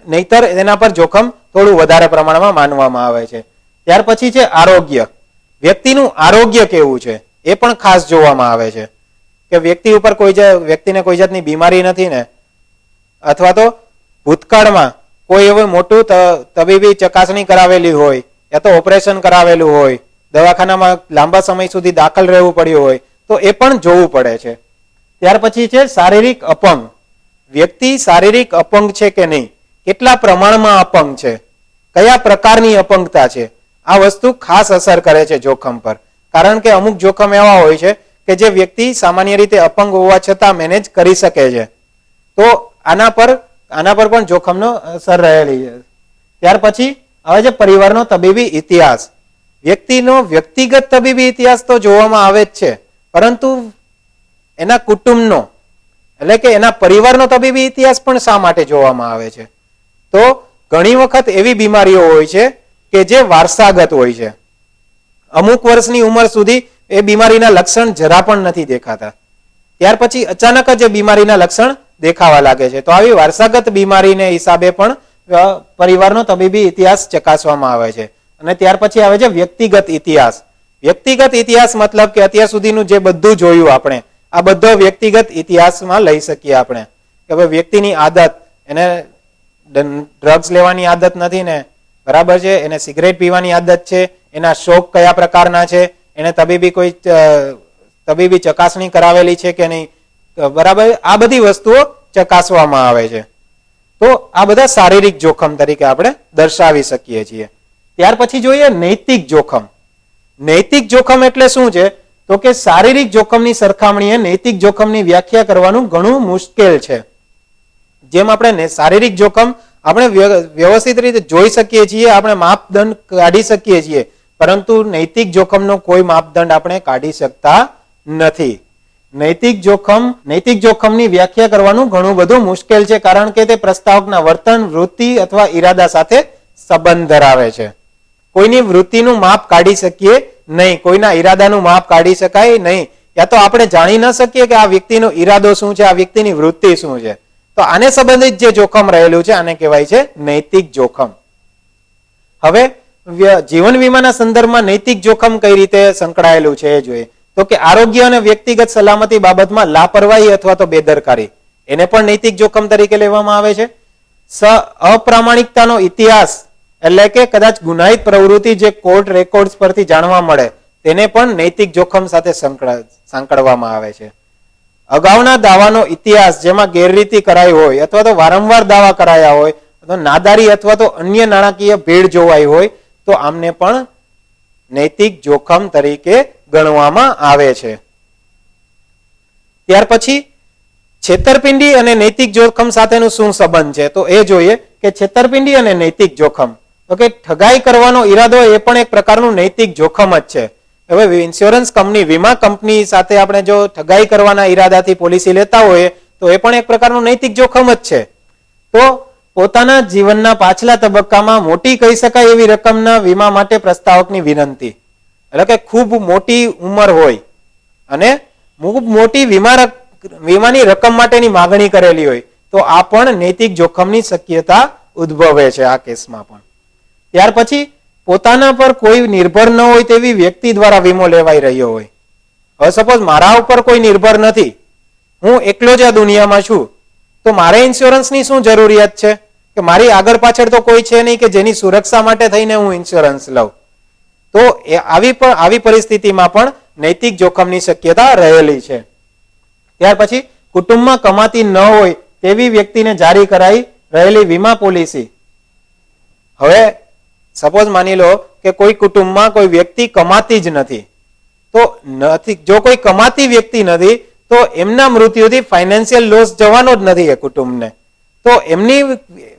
નહીતર એના પર જોખમ થોડું વધારે પ્રમાણમાં માનવામાં આવે છે. ત્યાર પછી છે આરોગ્ય. વ્યક્તિનું આરોગ્ય કેવું છે એ પણ ખાસ જોવામાં આવે છે કે વ્યક્તિ ઉપર વ્યક્તિને કોઈ જાતની બીમારી નથી ને, અથવા તો ભૂતકાળમાં કોઈ એવું મોટું તબીબી ચકાસણી કરાવેલી હોય, યા તો ઓપરેશન કરાવેલું હોય, દવાખાનામાં લાંબા સમય સુધી દાખલ રહેવું પડ્યું હોય તો એ પણ જોવું પડે છે. ત્યાર પછી છે શારીરિક અપંગ. વ્યક્તિ શારીરિક અપંગ છે કે નહીં, કેટલા પ્રમાણમાં અપંગ છે, કયા પ્રકારની અપંગતા છે, આ વસ્તુ ખાસ અસર કરે છે જોખમ પર. કારણ કે અમુક જોખમ એવા હોય છે કે જે વ્યક્તિ સામાન્ય રીતે અપંગ હોવા છતાં મેનેજ કરી શકે છે, તો આના પર પણ જોખમનો અસર રહેલી છે. ત્યાર પછી આવે છે પરિવારનો તબીબી ઇતિહાસ. વ્યક્તિનો વ્યક્તિગત તબીબી ઇતિહાસ તો જોવામાં આવે જ છે, પરંતુ એના કુટુંબનો એટલે કે એના પરિવારનો તબીબી ઇતિહાસ પણ શા માટે જોવામાં આવે છે? તો ઘણી વખત એવી બીમારીઓ હોય છે કે જે વારસાગત હોય છે. અમુક વર્ષની ઉંમર સુધી એ બીમારીના લક્ષણ જરા પણ નથી દેખાતા, ત્યાર પછી અચાનક જ એ બીમારીના લક્ષણ દેખાવા લાગે છે. તો આવી વારસાગત બીમારીને હિસાબે પણ પરિવારનો તબીબી ઇતિહાસ ચકાસવામાં આવે છે. અને ત્યાર પછી આવે છે વ્યક્તિગત ઇતિહાસ. વ્યક્તિગત ઇતિહાસ મતલબ કે અત્યાર સુધીનું જે બધું જોયું આપણે, આ બધો વ્યક્તિગત ઇતિહાસમાં લઈ શકીએ આપણે કે ભાઈ વ્યક્તિની આદત, એને ડ્રગ્સ લેવાની આદત નથી ને, બરાબર છે, એને સિગરેટ પીવાની આદત છે, એના શોખ કયા પ્રકારના છે, એને તબીબી ચકાસણી કરાવેલી છે કે નહીં, બરાબર, આ બધી વસ્તુઓ ચકાસવામાં આવે છે. તો આ બધા શારીરિક જોખમ તરીકે આપણે દર્શાવી શકીએ છીએ. ત્યાર પછી જોઈએ નૈતિક જોખમ. નૈતિક જોખમ એટલે શું છે? તો કે શારીરિક જોખમની સરખામણીએ નૈતિક જોખમની વ્યાખ્યા કરવાનું ઘણું મુશ્કેલ છે. જેમ આપણે શારીરિક જોખમ આપણે વ્યવસ્થિત રીતે જોઈ શકીએ છીએ, આપણે માપદંડ કાઢી શકીએ છીએ, પરંતુ નૈતિક જોખમનો કોઈ માપદંડ આપણે કાઢી શકતા નથી. નૈતિક જોખમની વ્યાખ્યા કરવાનું ઘણું બધું મુશ્કેલ છે, કારણ કે તે પ્રસ્તાવકના વર્તન, વૃત્તિ અથવા ઈરાદા સાથે સંબંધ ધરાવે છે. કોઈની વૃત્તિનું માપ કાઢી શકીએ નહીં, કોઈના ઈરાદાનું માપ કાઢી શકાય નહીં, યા તો આપણે જાણી ન શકીએ કે આ વ્યક્તિનો ઈરાદો શું છે, આ વ્યક્તિની વૃત્તિ શું છે. તો આને સંબંધિત જે જોખમ રહેલું છે આને કહેવાય છે નૈતિક જોખમ. હવે જીવન વીમાના સંદર્ભમાં નૈતિક જોખમ કઈ રીતે સંકળાયેલું છે એ જોઈએ. તો કે આરોગ્ય અને વ્યક્તિગત સલામતી બાબતમાં લાપરવાહી અથવા તો બેદરકારી, એને પણ નૈતિક જોખમ તરીકે લેવામાં આવે છે. અપ્રામાણિકતાનો ઇતિહાસ એટલે કે કદાચ ગુનાહિત પ્રવૃત્તિ જે કોર્ટ રેકોર્ડ્સ પરથી જાણવા મળે, તેને પણ નૈતિક જોખમ સાથે સાંકળવામાં આવે છે. અગાઉના દાવાનો ઇતિહાસ જેમાં ગેરરીતિ કરાઈ હોય અથવા તો વારંવાર દાવા કરાયા હોય, અથવા નાદારી અથવા તો અન્ય નાણાકીય ભેડ જોવાઈ હોય, તો આમને પણ નૈતિક જોખમ તરીકે ગણવામાં આવે છે. ત્યાર પછી છેતરપિંડી અને નૈતિક જોખમ સાથેનું શું સંબંધ છે? તો એ જોઈએ કે છેતરપિંડી અને નૈતિક જોખમ, તો કે ઠગાઈ કરવાનો ઈરાદો એ પણ એક પ્રકારનું નૈતિક જોખમ જ છે. હવે ઇન્સ્યોરન્સ કંપની, વીમા કંપની સાથે આપણે જો ઠગાઈ કરવાના ઈરાદાથી પોલિસી લેતા હોઈએ તો એ પણ એક પ્રકારનું નૈતિક જોખમ જ છે. તો પોતાના જીવનના પાછલા તબક્કામાં મોટી કહી શકાય એવી રકમના વીમા માટે પ્રસ્તાવકની વિનંતી, એટલે કે ખૂબ મોટી ઉંમર હોય અને ખૂબ મોટી વીમાની રકમ માટેની માગણી કરેલી હોય, તો આ પણ નૈતિક જોખમની શક્યતા ઉદ્ભવે છે આ કેસમાં પણ. ત્યાર પછી પોતાના પર કોઈ નિર્ભર ન હોય તેવી વ્યક્તિ દ્વારા વીમો લેવાઈ રહ્યો હોય. હવે સપોઝ મારા ઉપર કોઈ નિર્ભર નથી, હું એકલો જ આ દુનિયામાં છું, તો મારે ઇન્સ્યોરન્સની શું જરૂરિયાત છે કે મારી આગળ પાછળ તો કોઈ છે નહીં કે જેની સુરક્ષા માટે થઈને હું ઇન્સ્યોરન્સ લઉં. તો આવી પરિસ્થિતિમાં પણ નૈતિક જોખમની શક્યતા રહેલી છે. ત્યાર પછી કુટુંબમાં કમાતી ન હોય તેવી વ્યક્તિને જારી કરાઈ રહેલી વીમા પોલિસી. હવે સપોઝ માની લો કે કોઈ કુટુંબમાં કોઈ વ્યક્તિ કમાતી જ નથી, તો જો કોઈ કમાતી વ્યક્તિ નથી તો એમના મૃત્યુથી ફાઇનાન્શિયલ લોસ જવાનો જ નથી એ કુટુંબને, તો એમની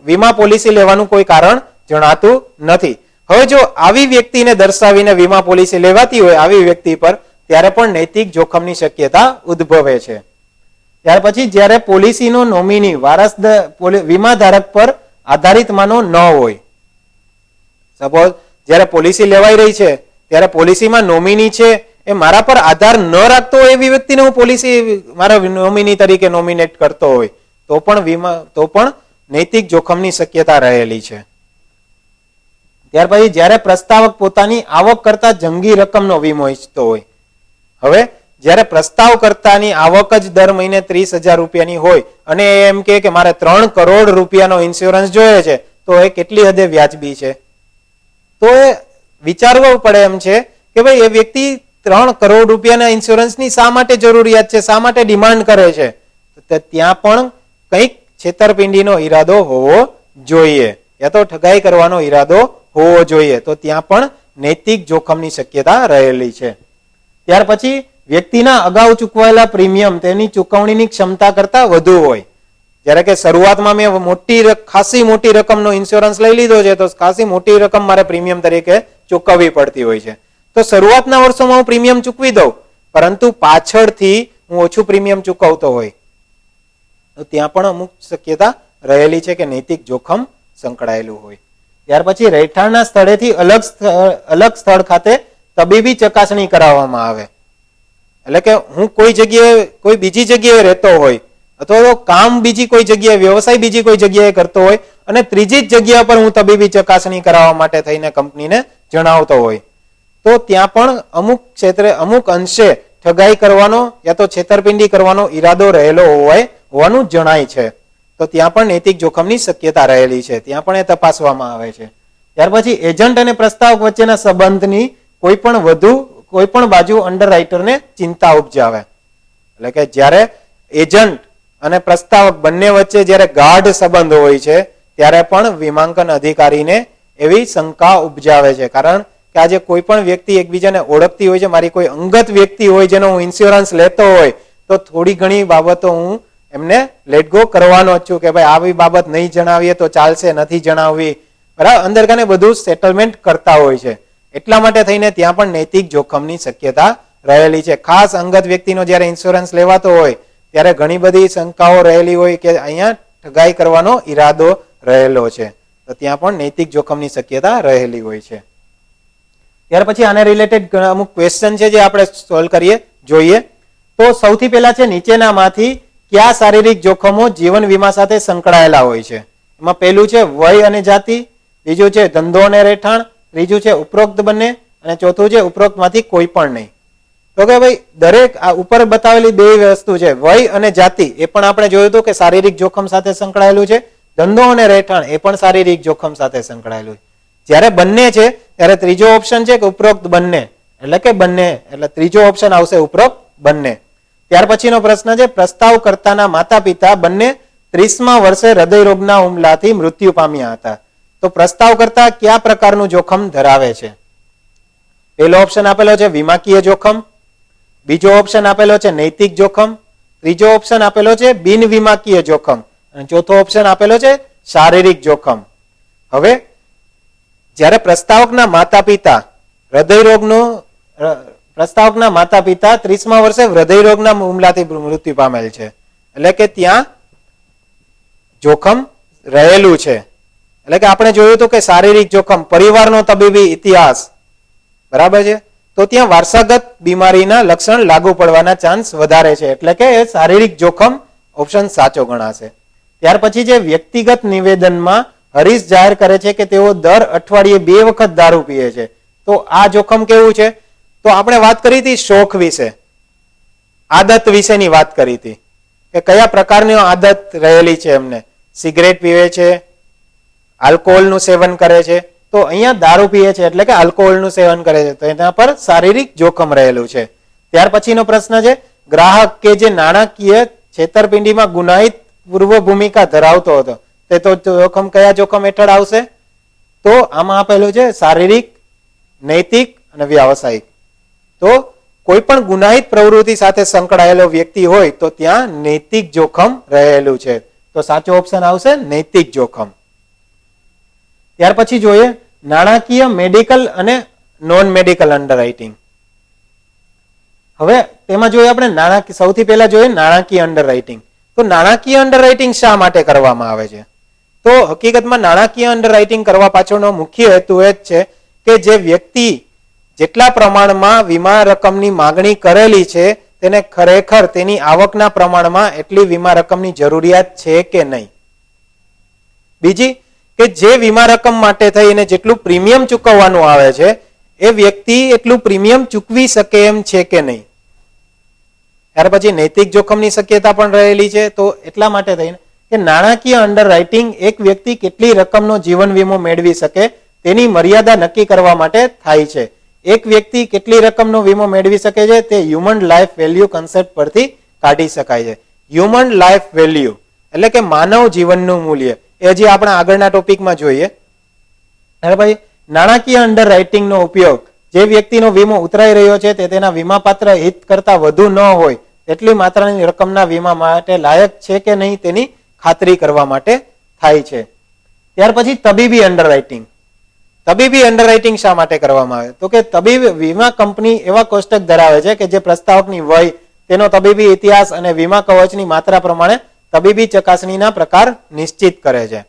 વીમા પોલિસી લેવાનું કોઈ કારણ જણાતું નથી. હવે જો આવી વ્યક્તિને દર્શાવીને વીમા પોલિસી લેવાતી હોય આવી વ્યક્તિ પર, ત્યારે પણ નૈતિક જોખમની શક્યતા ઉદ્ભવે છે. ત્યાર પછી જ્યારે પોલિસીનો નોમિની વારસદાર વીમા ધારક પર આધારિત માનો ન હોય, સપોઝ જ્યારે પોલિસી લેવાઈ રહી છે ત્યારે પોલિસીમાં નોમિની છે એ મારા પર આધાર ન રાખતો હોય એવી વ્યક્તિને હું પોલિસી મારા નોમિની તરીકે નોમિનેટ કરતો હોય તો પણ નૈતિક જોખમની શક્યતા રહેલી છે. ત્યાર પછી જ્યારે પ્રસ્તાવક પોતાની આવક કરતા જંગી રકમનો વીમો ઈચ્છતો હોય, હવે જ્યારે પ્રસ્તાવકર્તાની આવક જ દર મહિને 30,000 રૂપિયાની હોય અને એમ કે મારે 3 કરોડ રૂપિયાનો ઇન્સ્યોરન્સ જોઈએ છે, તો એ કેટલી હદે વ્યાજબી છે? તો એ વિચારવું પડે એમ છે કે ભાઈ એ વ્યક્તિ 3 કરોડ રૂપિયાના ઇન્સ્યોરન્સની શા માટે જરૂરિયાત છે, શા માટે ડિમાન્ડ કરે છે? તો ત્યાં પણ કંઈક છેતરપિંડીનો ઈરાદો હોવો જોઈએ, યા તો ઠગાઈ કરવાનો ઈરાદો હોવો જોઈએ. તો ત્યાં પણ નૈતિક જોખમની શક્યતા રહેલી છે. ત્યાર પછી વ્યક્તિના અગાઉ ચૂકવાયેલા પ્રીમિયમ તેની ચૂકવણીની ક્ષમતા કરતા વધુ હોય. જ્યારે કે શરૂઆતમાં મેં ખાસી મોટી રકમનો ઇન્સ્યોરન્સ લઈ લીધો છે તો ખાસી મોટી રકમ મારે પ્રીમિયમ તરીકે ચૂકવવી પડતી હોય છે. તો શરૂઆતના વર્ષોમાં હું પ્રીમિયમ ચૂકવી દઉં, પરંતુ પાછળથી હું ઓછું પ્રીમિયમ ચૂકવતો હોય તો ત્યાં પણ અમુક શક્યતા રહેલી છે કે નૈતિક જોખમ સંકળાયેલું હોય. ત્યાર પછી રહેઠાણના સ્થળેથી અલગ સ્થળ ખાતે તબીબી ચકાસણી કરાવવામાં આવે. એટલે કે હું કોઈ બીજી જગ્યાએ રહેતો હોય અથવા તો કામ બીજી કોઈ જગ્યાએ, વ્યવસાય બીજી કોઈ જગ્યાએ કરતો હોય અને ત્રીજી જ જગ્યા પર હું તબીબી ચકાસણી કરાવવા માટે થઈને કંપનીને જણાવતો હોય, તો ત્યાં પણ અમુક ક્ષેત્રે અમુક અંશે ઠગાઈ કરવાનો યા તો છેતરપિંડી કરવાનો ઈરાદો રહેલો હોવાનું જણાય છે. તો ત્યાં પણ નૈતિક જોખમની શક્યતા રહેલી છે, ત્યાં પણ એ તપાસવામાં આવે છે. ત્યાર પછી એજન્ટ અને પ્રસ્તાવક વચ્ચેના સંબંધની કોઈ પણ બાજુ અંડરરાઇટરને ચિંતા ઉપજાવે. એટલે કે જ્યારે એજન્ટ અને પ્રસ્તાવક બંને વચ્ચે જ્યારે ગાઢ સંબંધ હોય છે ત્યારે પણ વીમાંકન અધિકારીને એવી શંકા ઉપજાવે છે. કારણ કે આજે કોઈ પણ વ્યક્તિ એકબીજાને ઓળખતી હોય છે, મારી કોઈ અંગત વ્યક્તિ હોય જેનો હું ઇન્સ્યોરન્સ લેતો હોય તો થોડી ઘણી બાબતો હું એમને લેટ ગો કરવાનો જ છું કે ભાઈ આવી બાબત નહીં જણાવીએ તો ચાલશે, નથી જણાવવી, બરાબર, અંદર કાને બધું સેટલમેન્ટ કરતા હોય છે. એટલા માટે થઈને ત્યાં પણ નૈતિક જોખમની શક્યતા રહેલી છે. ખાસ અંગત વ્યક્તિનો જ્યારે ઇન્સ્યોરન્સ લેવાતો હોય ત્યારે ઘણી બધી શંકાઓ રહેલી હોય કે અહીંયા ઠગાઈ કરવાનો ઈરાદો રહેલો છે, તો ત્યાં પણ નૈતિક જોખમની શક્યતા રહેલી હોય છે. ત્યાર પછી આને રિલેટેડ અમુક ક્વેશ્ચન છે જે આપણે સોલ્વ જોઈએ. તો સૌથી પહેલા છે નીચેનામાંથી કયા શારીરિક જોખમો જીવન વીમા સાથે સંકળાયેલા હોય છે? એમાં પહેલું છે વય અને જાતિ, બીજું છે ધંધો અને રહેઠાણ, ત્રીજું છે ઉપરોક્ત બંને અને ચોથું છે ઉપરોક્તમાંથી કોઈ પણ નહીં. તો કે ભાઈ દરેક આ ઉપર બતાવેલી બે વસ્તુ છે, વય અને જાતિ, એ પણ આપણે જોયું હતું કે શારીરિક જોખમ સાથે સંકળાયેલું છે. ધંધો અને રહેઠાણ એ પણ શારીરિક જોખમ સાથે સંકળાયેલું છે. જ્યારે બંને છે ત્યારે ત્રીજો ઓપ્શન છે કે ઉપરોક્ત બંને, એટલે ત્રીજો ઓપ્શન આવશે ઉપરોક્ત બંને. ત્યાર પછીનો પ્રશ્ન છે પ્રસ્તાવકર્તાના માતા પિતા બંને 30મા વર્ષે હૃદયરોગના હુમલાથી મૃત્યુ પામ્યા હતા. તો પ્રસ્તાવકર્તા કયા પ્રકારનું જોખમ ધરાવે છે? પહેલો ઓપ્શન આપેલો છે વીમાકીય જોખમ, બીજો ઓપ્શન આપેલો છે નૈતિક જોખમ, ત્રીજો ઓપ્શન આપેલો છે બિન વીમાકીય જોખમ અને ચોથો ઓપ્શન આપેલો છે શારીરિક જોખમ. હવે જ્યારે પ્રસ્તાવકના માતા પિતા 30મા વર્ષે હૃદયરોગના હુમલાથી મૃત્યુ પામેલ છે, એટલે કે ત્યાં જોખમ રહેલું છે. એટલે કે આપણે જોયું હતું કે શારીરિક જોખમ, પરિવારનો તબીબી ઇતિહાસ, બરાબર છે, તો ત્યાં વારસાગત બીમારીના લક્ષણ લાગુ પડવાના ચાન્સ વધારે છે, એટલે કે શારીરિક જોખમ ઓપ્શન સાચો ગણાશે. ત્યાર પછી જે વ્યક્તિગત નિવેદનમાં હરીશ જાહેર કરે છે કે તેઓ દર અઠવાડિયે 2 વખત દારૂ પીએ છે, તો આ જોખમ કેવું છે? તો આપણે વાત કરી હતી શોખ વિશે, આદત વિશેની વાત કરી હતી કે કયા પ્રકારની આદત રહેલી છે એમને, સિગરેટ પીવે છે, આલ્કોહોલનું સેવન કરે છે, તો અહીંયા દારૂ પીએ છે એટલે કે આલ્કોહોલનું સેવન કરે છે, તો એના પર શારીરિક જોખમ રહેલું છે. ત્યાર પછીનો પ્રશ્ન છે ગ્રાહક કે જે નાણાકીય છેતરપિંડીમાં ગુનાહિત પૂર્વ ભૂમિકા ધરાવતો હતો તે તો જોખમ કયા જોખમ હેઠળ આવશે? તો આમાં આપેલું છે શારીરિક, નૈતિક અને વ્યાવસાયિક. તો કોઈ પણ ગુનાહિત પ્રવૃત્તિ સાથે સંકળાયેલો વ્યક્તિ હોય તો ત્યાં નૈતિક જોખમ રહેલું છે, તો સાચો ઓપ્શન આવશે નૈતિક જોખમ. ત્યાર પછી જોઈએ નાણાકીય, મેડિકલ અને નોન મેડિકલ અંડરરાઇટિંગ. હવે તેમાં જોઈએ આપણે નાણાકીય, સૌથી પહેલા જોઈએ નાણાકીય અંડરરાઇટિંગ. તો નાણાકીય અંડરરાઇટિંગ શા માટે કરવામાં આવે છે? તો હકીકતમાં નાણાકીય અંડરરાઇટિંગ કરવા પાછળનો મુખ્ય હેતુ એ જ છે કે જે વ્યક્તિ જેટલા પ્રમાણમાં વીમા રકમની માંગણી કરેલી છે તેને ખરેખર તેની આવકના પ્રમાણમાં એટલી વીમા રકમની જરૂરિયાત છે કે નહીં. બીજી કે જે વીમા રકમ માટે થઈને જેટલું પ્રીમિયમ ચૂકવવાનું આવે છે એ વ્યક્તિ એટલું પ્રીમિયમ ચૂકવી શકે એમ છે કે નહીં. ત્યાર પછી નૈતિક જોખમની શક્યતા પણ રહેલી છે. તો એટલા માટે થઈને કે નાણાકીય અંડરરાઇટિંગ એક વ્યક્તિ કેટલી રકમનો જીવન વીમો મેળવી શકે તેની મર્યાદા નક્કી કરવા માટે થાય છે. એક વ્યક્તિ કેટલી રકમનો વીમો મેળવી શકે છે તે હ્યુમન લાઈફ વેલ્યુ કન્સેપ્ટ પરથી કાઢી શકાય છે. હ્યુમન લાઈફ વેલ્યુ એટલે કે માનવ જીવનનું મૂલ્ય એ હજી આપણા આગળના ટોપિકમાં જોઈએ. ભાઈ નાણાકીય અંડરરાઇટિંગનો ઉપયોગ જે વ્યક્તિનો વીમો ઉતરાઈ રહ્યો છે તે તેના વીમાપાત્ર હિત કરતા વધુ ન હોય એટલી માત્રાની રકમના વીમા માટે લાયક છે કે નહીં તેની ખાતરી કરવા માટે થાય છે. ત્યાર પછી તબીબી અંડરરાઇટિંગ. તબીબી અંડરરાઇટિંગ શા માટે કરવામાં આવે? તો કે તબીબ વીમા કંપની એવા કોષ્ટક ધરાવે છે કે જે પ્રસ્તાવકની વય, તેનો તબીબી ઇતિહાસ અને વીમા કવચની માત્રા પ્રમાણે તબીબી ચકાસણીના પ્રકાર નિશ્ચિત કરે છે.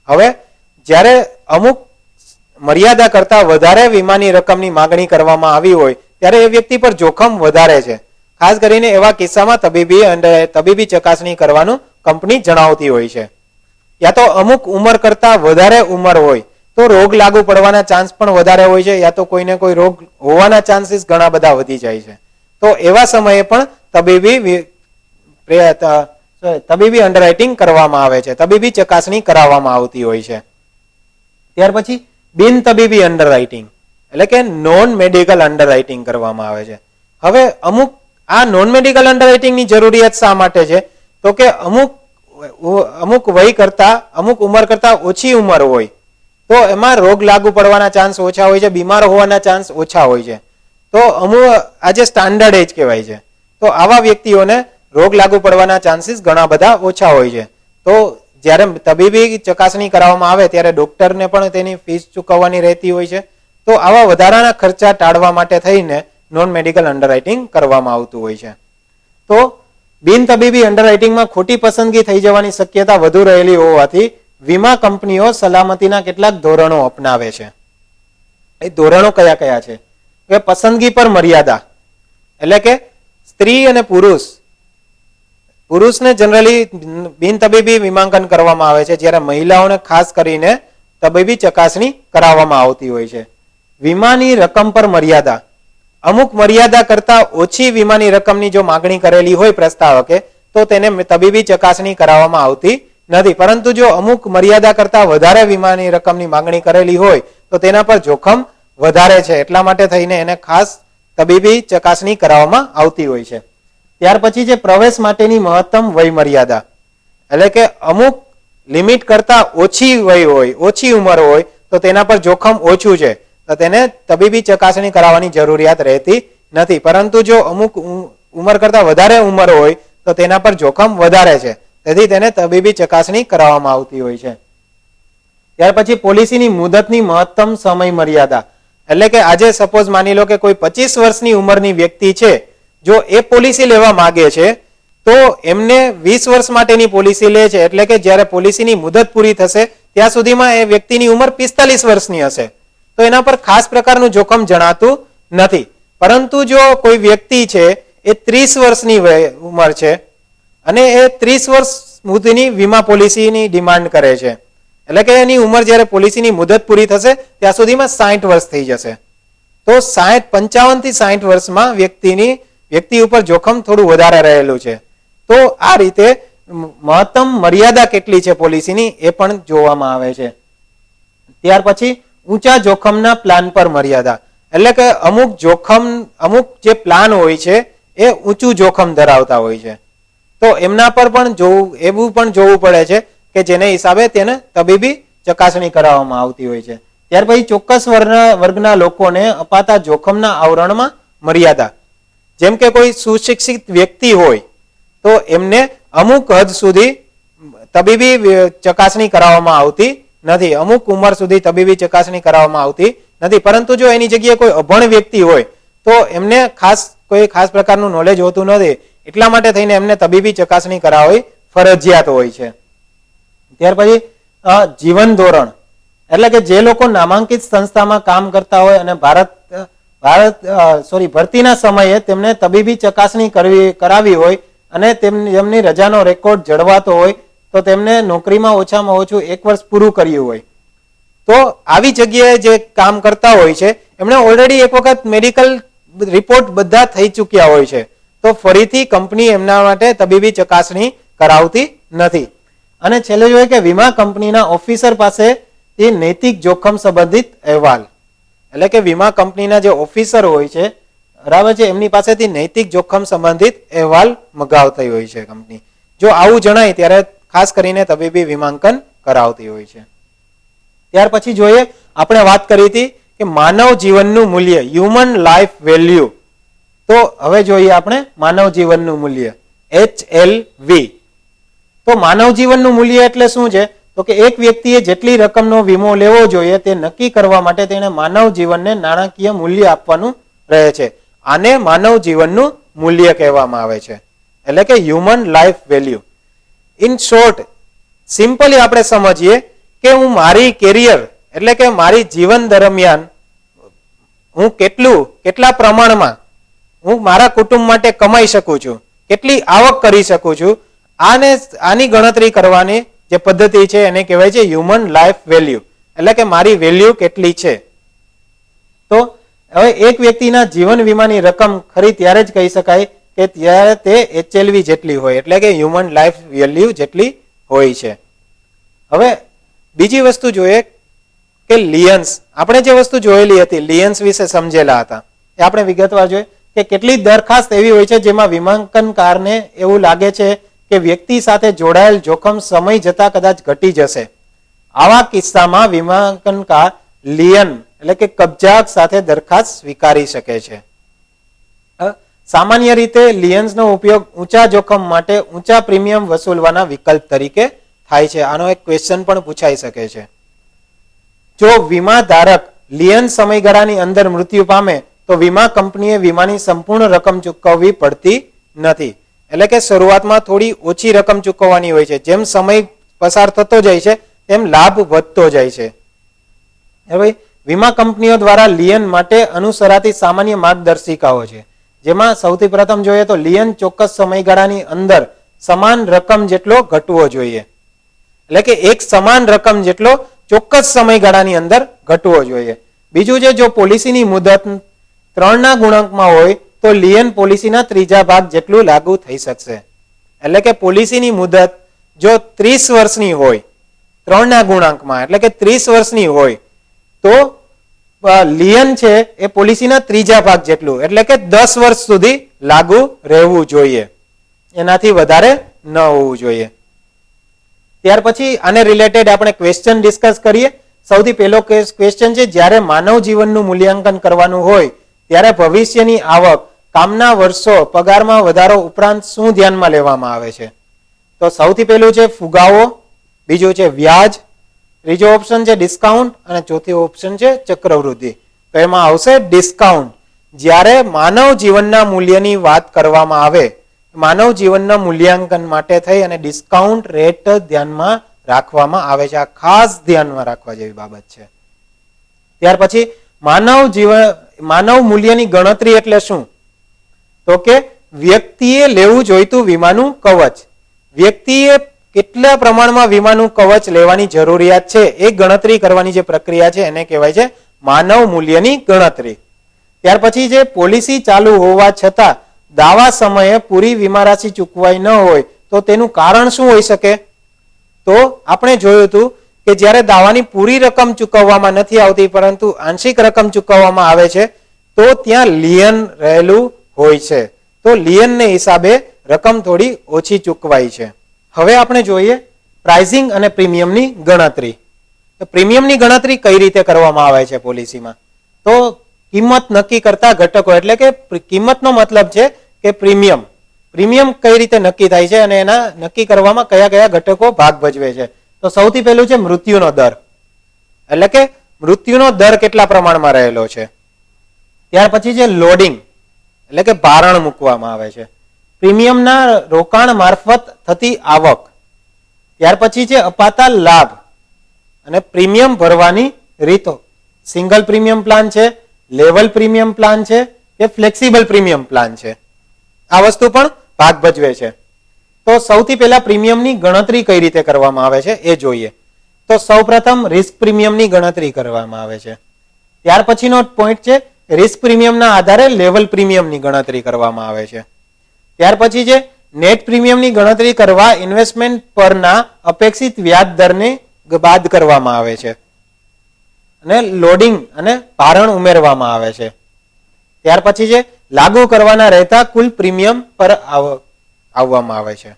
હવે જ્યારે અમુક મર્યાદા કરતા વધારે વીમાની રકમની માંગણી કરવામાં આવી હોય ત્યારે એ વ્યક્તિ પર જોખમ વધારે છે. ખાસ કરીને એવા કિસ્સામાં તબીબી ચકાસણી કરવાનું કંપની જણાવતી હોય છે. યા તો અમુક ઉંમર કરતા વધારે ઉંમર હોય તો રોગ લાગુ પડવાના ચાન્સ પણ વધારે હોય છે, યા તો કોઈને કોઈ રોગ હોવાના ચાન્સીસ ઘણા બધા વધી જાય છે. તો એવા સમયે પણ તબીબી અંડરરાઇટિંગ કરવામાં આવે છે, તબીબી ચકાસણી કરાવવામાં આવતી હોય છે. ત્યાર પછી બિન તબીબી અંડરરાઇટિંગ એટલે કે નોન મેડિકલ અંડરરાઇટિંગ કરવામાં આવે છે. હવે અમુક આ નોન મેડિકલ અંડરરાઇટિંગની જરૂરિયાત શા માટે છે? તો કે અમુક વય કરતા, અમુક ઉંમર કરતા ઓછી ઉંમર હોય તો એમાં રોગ લાગુ પડવાના ચાન્સ ઓછા હોય છે, બીમાર હોવાના ચાન્સ ઓછા હોય છે. તો આજે સ્ટાન્ડર્ડ એજ કહેવાય છે. તો આવા વ્યક્તિઓને રોગ લાગુ પડવાના ચાન્સીસ ઘણા બધા ઓછા હોય છે. તો જ્યારે તબીબી ચકાસણી કરાવવામાં આવે ત્યારે ડોક્ટરને પણ તેની ફીસ ચૂકવવાની રહેતી હોય છે. તો આવા વધારાના ખર્ચા ટાળવા માટે થઈને નોન મેડિકલ અંડરરાઇટિંગ કરવામાં આવતું હોય છે. તો બિન તબીબી અંડરરાઇટિંગમાં ખોટી પસંદગી થઈ જવાની શક્યતા વધુ રહેલી હોવાથી વીમા કંપનીઓ સલામતીના કેટલાક ધોરણો અપનાવે છે. એ ધોરણો કયા કયા છે? કે પસંદગી પર મર્યાદા એટલે કે સ્ત્રી અને પુરુષને જનરલી બિન તબીબી વીમાંકન કરવામાં આવે છે, જ્યારે મહિલાઓને ખાસ કરીને તબીબી ચકાસણી કરાવવામાં આવતી હોય છે. વીમાની રકમ પર મર્યાદા. અમુક મર્યાદા કરતા ઓછી વીમાની રકમની જો માગણી કરેલી હોય પ્રસ્તાવકે તો તેને તબીબી ચકાસણી કરાવવામાં આવતી નથી. પરંતુ જો અમુક મર્યાદા કરતા વધારે વીમાની રકમની માંગણી કરેલી હોય તો તેના પર જોખમ વધારે છે, એટલા માટે થઈને એને ખાસ તબીબી ચકાસણી કરાવવામાં આવતી હોય છે. ત્યાર પછી જે પ્રવેશ માટેની મહત્તમ વય મર્યાદા એટલે કે અમુક લિમિટ કરતા ઓછી વય હોય, ઓછી ઉંમર હોય તો તેના પર જોખમ ઓછું છે, તો તેને તબીબી ચકાસણી કરાવવાની જરૂરિયાત રહેતી નથી. પરંતુ જો અમુક ઉંમર કરતા વધારે ઉંમર હોય તો તેના પર જોખમ વધારે છે, તેથી તેને તબીબી ચકાસણી કરાવવામાં આવતી હોય છે. ત્યાર પછી પોલિસીની મુદતની મહત્તમ સમય મર્યાદા એટલે કે આજે સપોઝ માની લો કે કોઈ 25 વર્ષની ઉંમરની વ્યક્તિ છે, જો એ પોલિસી લેવા માંગે છે તો એમને 20 વર્ષ માટેની પોલિસી લે છે, એટલે કે જ્યારે પોલિસીની મુદત પૂરી થશે ત્યાં સુધીમાં એ વ્યક્તિની ઉંમર 45 વર્ષની હશે, તો એના પર ખાસ પ્રકારનું જોખમ જણાતું નથી. પરંતુ જો કોઈ વ્યક્તિ છે એ 30 વર્ષની ઉંમર છે અને એ 30 વર્ષ સુધીની વીમા પોલિસીની ડિમાન્ડ કરે છે, એટલે કે એની ઉંમર જ્યારે પોલિસીની મુદત પૂરી થશે ત્યાં સુધીમાં 60 વર્ષ થઈ જશે, તો 55 થી 60 વર્ષમાં વ્યક્તિ ઉપર જોખમ થોડું વધારે રહેલું છે. તો આ રીતે મહત્તમ મર્યાદા કેટલી છે પોલિસીની એ પણ જોવામાં આવે છે. ત્યાર પછી ઊંચા જોખમના પ્લાન પર મર્યાદા એટલે કે અમુક જે પ્લાન હોય છે એ ઊંચું જોખમ ધરાવતા હોય છે, તો એમના પર પણ એવું પણ જોવું પડે છે કે જેને હિસાબે તેને તબીબી ચકાસણી કરાવવામાં આવતી હોય છે. ત્યાર પછી ચોક્કસ વર્ગના લોકોને અપાતા જોખમના આવરણમાં મર્યાદા, જેમ કે કોઈ સુશિક્ષિત વ્યક્તિ હોય તો એમને અમુક હદ સુધી તબીબી ચકાસણી કરાવવામાં આવતી નથી. અમુક ઉંમર સુધી તબીબી ચકાસણી કરાવવામાં આવતી નથી. પરંતુ જો એની જગ્યાએ કોઈ અભણ વ્યક્તિ હોય તો એમને કોઈ ખાસ પ્રકારનું નોલેજ હોતું નથી. એટલા માટે થઈને એમને તબીબી ચકાસણી કરાવવી ફરજિયાત હોય છે. ત્યાર પછી જીવન ધોરણ, એટલે કે જે લોકો નામાંકિત સંસ્થામાં કામ કરતા હોય અને ભરતીના સમયે તેમને તબીબી ચકાસણી કરાવી હોય અને તેમની રજાનો રેકોર્ડ જળવાતો હોય તો તેમને નોકરીમાં ઓછામાં ઓછું 1 વર્ષ પૂરું કર્યું હોય તો આવી જગ્યાએ જે કામ કરતા હોય છે એમણે ઓલરેડી એક વખત મેડિકલ રિપોર્ટ બધા થઈ ચૂક્યા હોય છે તો ફરીથી કંપની એમના માટે તબીબી ચકાસણી કરાવતી નથી. અને છેલ્લે જોઈએ કે વીમા કંપનીના ઓફિસર પાસેથી નૈતિક જોખમ સંબંધિત અહેવાલ, એટલે કે વીમા કંપનીના જે ઓફિસર હોય છે બરાબર છે એમની પાસેથી નૈતિક જોખમ સંબંધિત અહેવાલ મગાવતી હોય છે કંપની. જો આવું જણાય ત્યારે ખાસ કરીને તબીબી વીમાંકન કરાવતી હોય છે. ત્યાર પછી જોઈએ આપણે વાત કરી હતી કે માનવ જીવનનું મૂલ્ય, હ્યુમન લાઈફ વેલ્યુ. તો હવે જોઈએ આપણે માનવ જીવનનું મૂલ્ય, HLV. તો માનવ જીવનનું મૂલ્ય એટલે શું છે? તો કે એક વ્યક્તિએ જેટલી રકમનો વીમો લેવો જોઈએ તે નક્કી કરવા માટે તેણે માનવ જીવનને નાણાકીય મૂલ્ય આપવાનું રહે છે. આને માનવ જીવનનું મૂલ્ય કહેવામાં આવે છે, એટલે કે human life value. In short, simply આપણે સમજીએ કે હું મારી કેરિયર એટલે કે મારી જીવન દરમિયાન હું કેટલા પ્રમાણમાં હું મારા કુટુંબ માટે કમાઈ શકું છું, કેટલી આવક કરી શકું છું, આની ગણતરી કરવાની જે પદ્ધતિ છે એને કહેવાય છે હ્યુમન લાઈફ વેલ્યુ, એટલે કે મારી વેલ્યુ કેટલી છે. તો હવે એક વ્યક્તિના જીવન વીમાની રકમ ખરી ત્યારે જ કહી શકાય કે ત્યારે તે HLV જેટલી હોય, એટલે કે હ્યુમન લાઈફ વેલ્યુ જેટલી હોય છે. હવે બીજી વસ્તુ જોઈએ કે લિયન્સ. આપણે જે વસ્તુ જોયેલી હતી લિયન્સ વિશે સમજેલા હતા એ આપણે વિગતવાર જોઈએ કે કેટલી દરખાસ્ત એવી હોય છે જેમાં વીમાંકનકારને એવું લાગે છે કે વ્યક્તિ સાથે જોડાયેલ જોખમ સમય જતા કદાચ ઘટી જશે. આવા કિસ્સામાં વીમાંકનકાર લિયન એટલે કે કબજા સાથે દરખાસ્ત સ્વીકારી શકે છે. સામાન્ય રીતે લિયન્સનો ઉપયોગ ઊંચા જોખમ માટે ઊંચા પ્રીમિયમ વસૂલવાના વિકલ્પ તરીકે થાય છે. આનો એક ક્વેશ્ચન પણ પૂછાઈ શકે છે. જો વીમા ધારક લિયન સમયગાળાની અંદર મૃત્યુ પામે તો વીમા કંપનીએ વીમાની સંપૂર્ણ રકમ ચૂકવવી પડતી નથી. એટલે કે શરૂઆતમાં થોડી ઓછી રકમ ચૂકવવાની હોય છે. જેમ સમય પસાર થતો જાય છે તેમ લાભ વધતો જાય છે. હવે વીમા કંપનીઓ દ્વારા લિયન માટે અનુસરાતી સામાન્ય માર્ગદર્શિકાઓ છે, જેમાં સૌથી પ્રથમ જોઈએ તો લિયન ચોક્કસ સમયગાળાની અંદર સમાન રકમ જેટલો ઘટવો જોઈએ, એટલે કે એક સમાન રકમ જેટલો ચોક્કસ સમયગાળાની અંદર ઘટવો જોઈએ. બીજું છે જો પોલિસીની મુદત 3ના ગુણાંકમાં હોય તો લિયન પોલિસીના 3જા ભાગ જેટલું લાગુ થઈ શકશે. એટલે કે પોલિસીની મુદત જો 30 વર્ષની હોય 3ના ગુણાંકમાં, એટલે કે 30 વર્ષની હોય તો લિયન છે એ પોલિસીના 3જા ભાગ જેટલું, એટલે કે 10 વર્ષ સુધી લાગુ રહેવું જોઈએ, એનાથી વધારે ન હોવું જોઈએ. ત્યાર પછી આને રિલેટેડ આપણે ક્વેશ્ચન ડિસ્કસ કરીએ. સૌથી પહેલો ક્વેશ્ચન છે જ્યારે માનવ જીવનનું મૂલ્યાંકન કરવાનું હોય ત્યારે ભવિષ્યની આવક, કામના વર્ષો, પગારમાં વધારો ઉપરાંત શું ધ્યાનમાં લેવામાં આવે છે? તો સૌથી પહેલું છે ફુગાવો, બીજું છે વ્યાજ, ત્રીજો ઓપ્શન છે ડિસ્કાઉન્ટ અને ચોથો ઓપ્શન છે ચક્રવૃદ્ધિ. તો એમાં આવશે ડિસ્કાઉન્ટ. જ્યારે માનવ જીવનના મૂલ્યની વાત કરવામાં આવે, માનવ જીવનના મૂલ્યાંકન માટે થઈ અને ડિસ્કાઉન્ટ રેટ ધ્યાનમાં રાખવામાં આવે છે. આ ખાસ ધ્યાનમાં રાખવા જેવી બાબત છે. ત્યાર પછી માનવ મૂલ્યની ગણતરી એટલે શું? તો કે વ્યક્તિએ લેવું જોઈતું વીમાનું કવચ, વ્યક્તિએ કેટલા પ્રમાણમાં વીમાનું કવચ લેવાની જરૂરિયાત છે એ ગણતરી કરવાની જે પ્રક્રિયા છે એને કહેવાય છે માનવ મૂલ્યની ગણતરી. ત્યાર પછી જે પોલિસી ચાલુ હોવા છતાં દાવા સમયે પૂરી વીમા રાશિ ચૂકવાઈ ન હોય તો તેનું કારણ શું હોઈ શકે? તો આપણે જોયું હતું કે જ્યારે દાવાની પૂરી રકમ ચૂકવવામાં નથી આવતી પરંતુ આંશિક રકમ ચૂકવવામાં આવે છે તો ત્યાં લિયન રહેલું હોય છે. તો લિયનને હિસાબે રકમ થોડી ઓછી ચૂકવાય છે. હવે આપણે જોઈએ પ્રાઇઝિંગ અને પ્રીમિયમની ગણતરી. પ્રીમિયમની ગણતરી કઈ રીતે કરવામાં આવે છે પોલિસીમાં? તો કિંમત નક્કી કરતા ઘટકો, એટલે કે કિંમતનો મતલબ છે કે પ્રીમિયમ કઈ રીતે નક્કી થાય છે અને એના નક્કી કરવામાં કયા કયા ઘટકો ભાગ ભજવે છે. તો સૌથી પહેલું છે મૃત્યુનો દર. એટલે કે મૃત્યુનો દર કેટલા પ્રમાણમાં રહેલો છે. ત્યાર પછી છે લોડિંગ, એટલે કે ભારણ મૂકવામાં આવે છે. પ્રીમિયમના રોકાણ મારફત થતી આવક. ત્યાર પછી છે અપાતા લાભ અને પ્રીમિયમ ભરવાની રીતો. સિંગલ પ્રીમિયમ પ્લાન છે, લેવલ પ્રીમિયમ પ્લાન છે કે ફ્લેક્સિબલ પ્રીમિયમ પ્લાન છે. આ વસ્તુ પણ ભાગ ભજવે છે. તો સૌથી પહેલા પ્રીમિયમની ગણતરી કઈ રીતે કરવામાં આવે છે એ જોઈએ. તો સૌપ્રથમ રિસ્ક પ્રીમિયમની ગણતરી કરવામાં આવે છે. ત્યાર પછીનો પોઈન્ટ છે રિસ્ક પ્રીમિયમના આધારે લેવલ પ્રીમિયમની ગણતરી કરવામાં આવે છે. ત્યાર પછી છે નેટ પ્રીમિયમની ગણતરી કરવા ઇન્વેસ્ટમેન્ટ પરના અપેક્ષિત વ્યાજ દરને બાદ કરવામાં આવે છે અને લોડિંગ અને ભારણ ઉમેરવામાં આવે છે. ત્યાર પછી છે લાગુ કરવાના રહેતા કુલ પ્રીમિયમ પર આવવામાં આવે છે.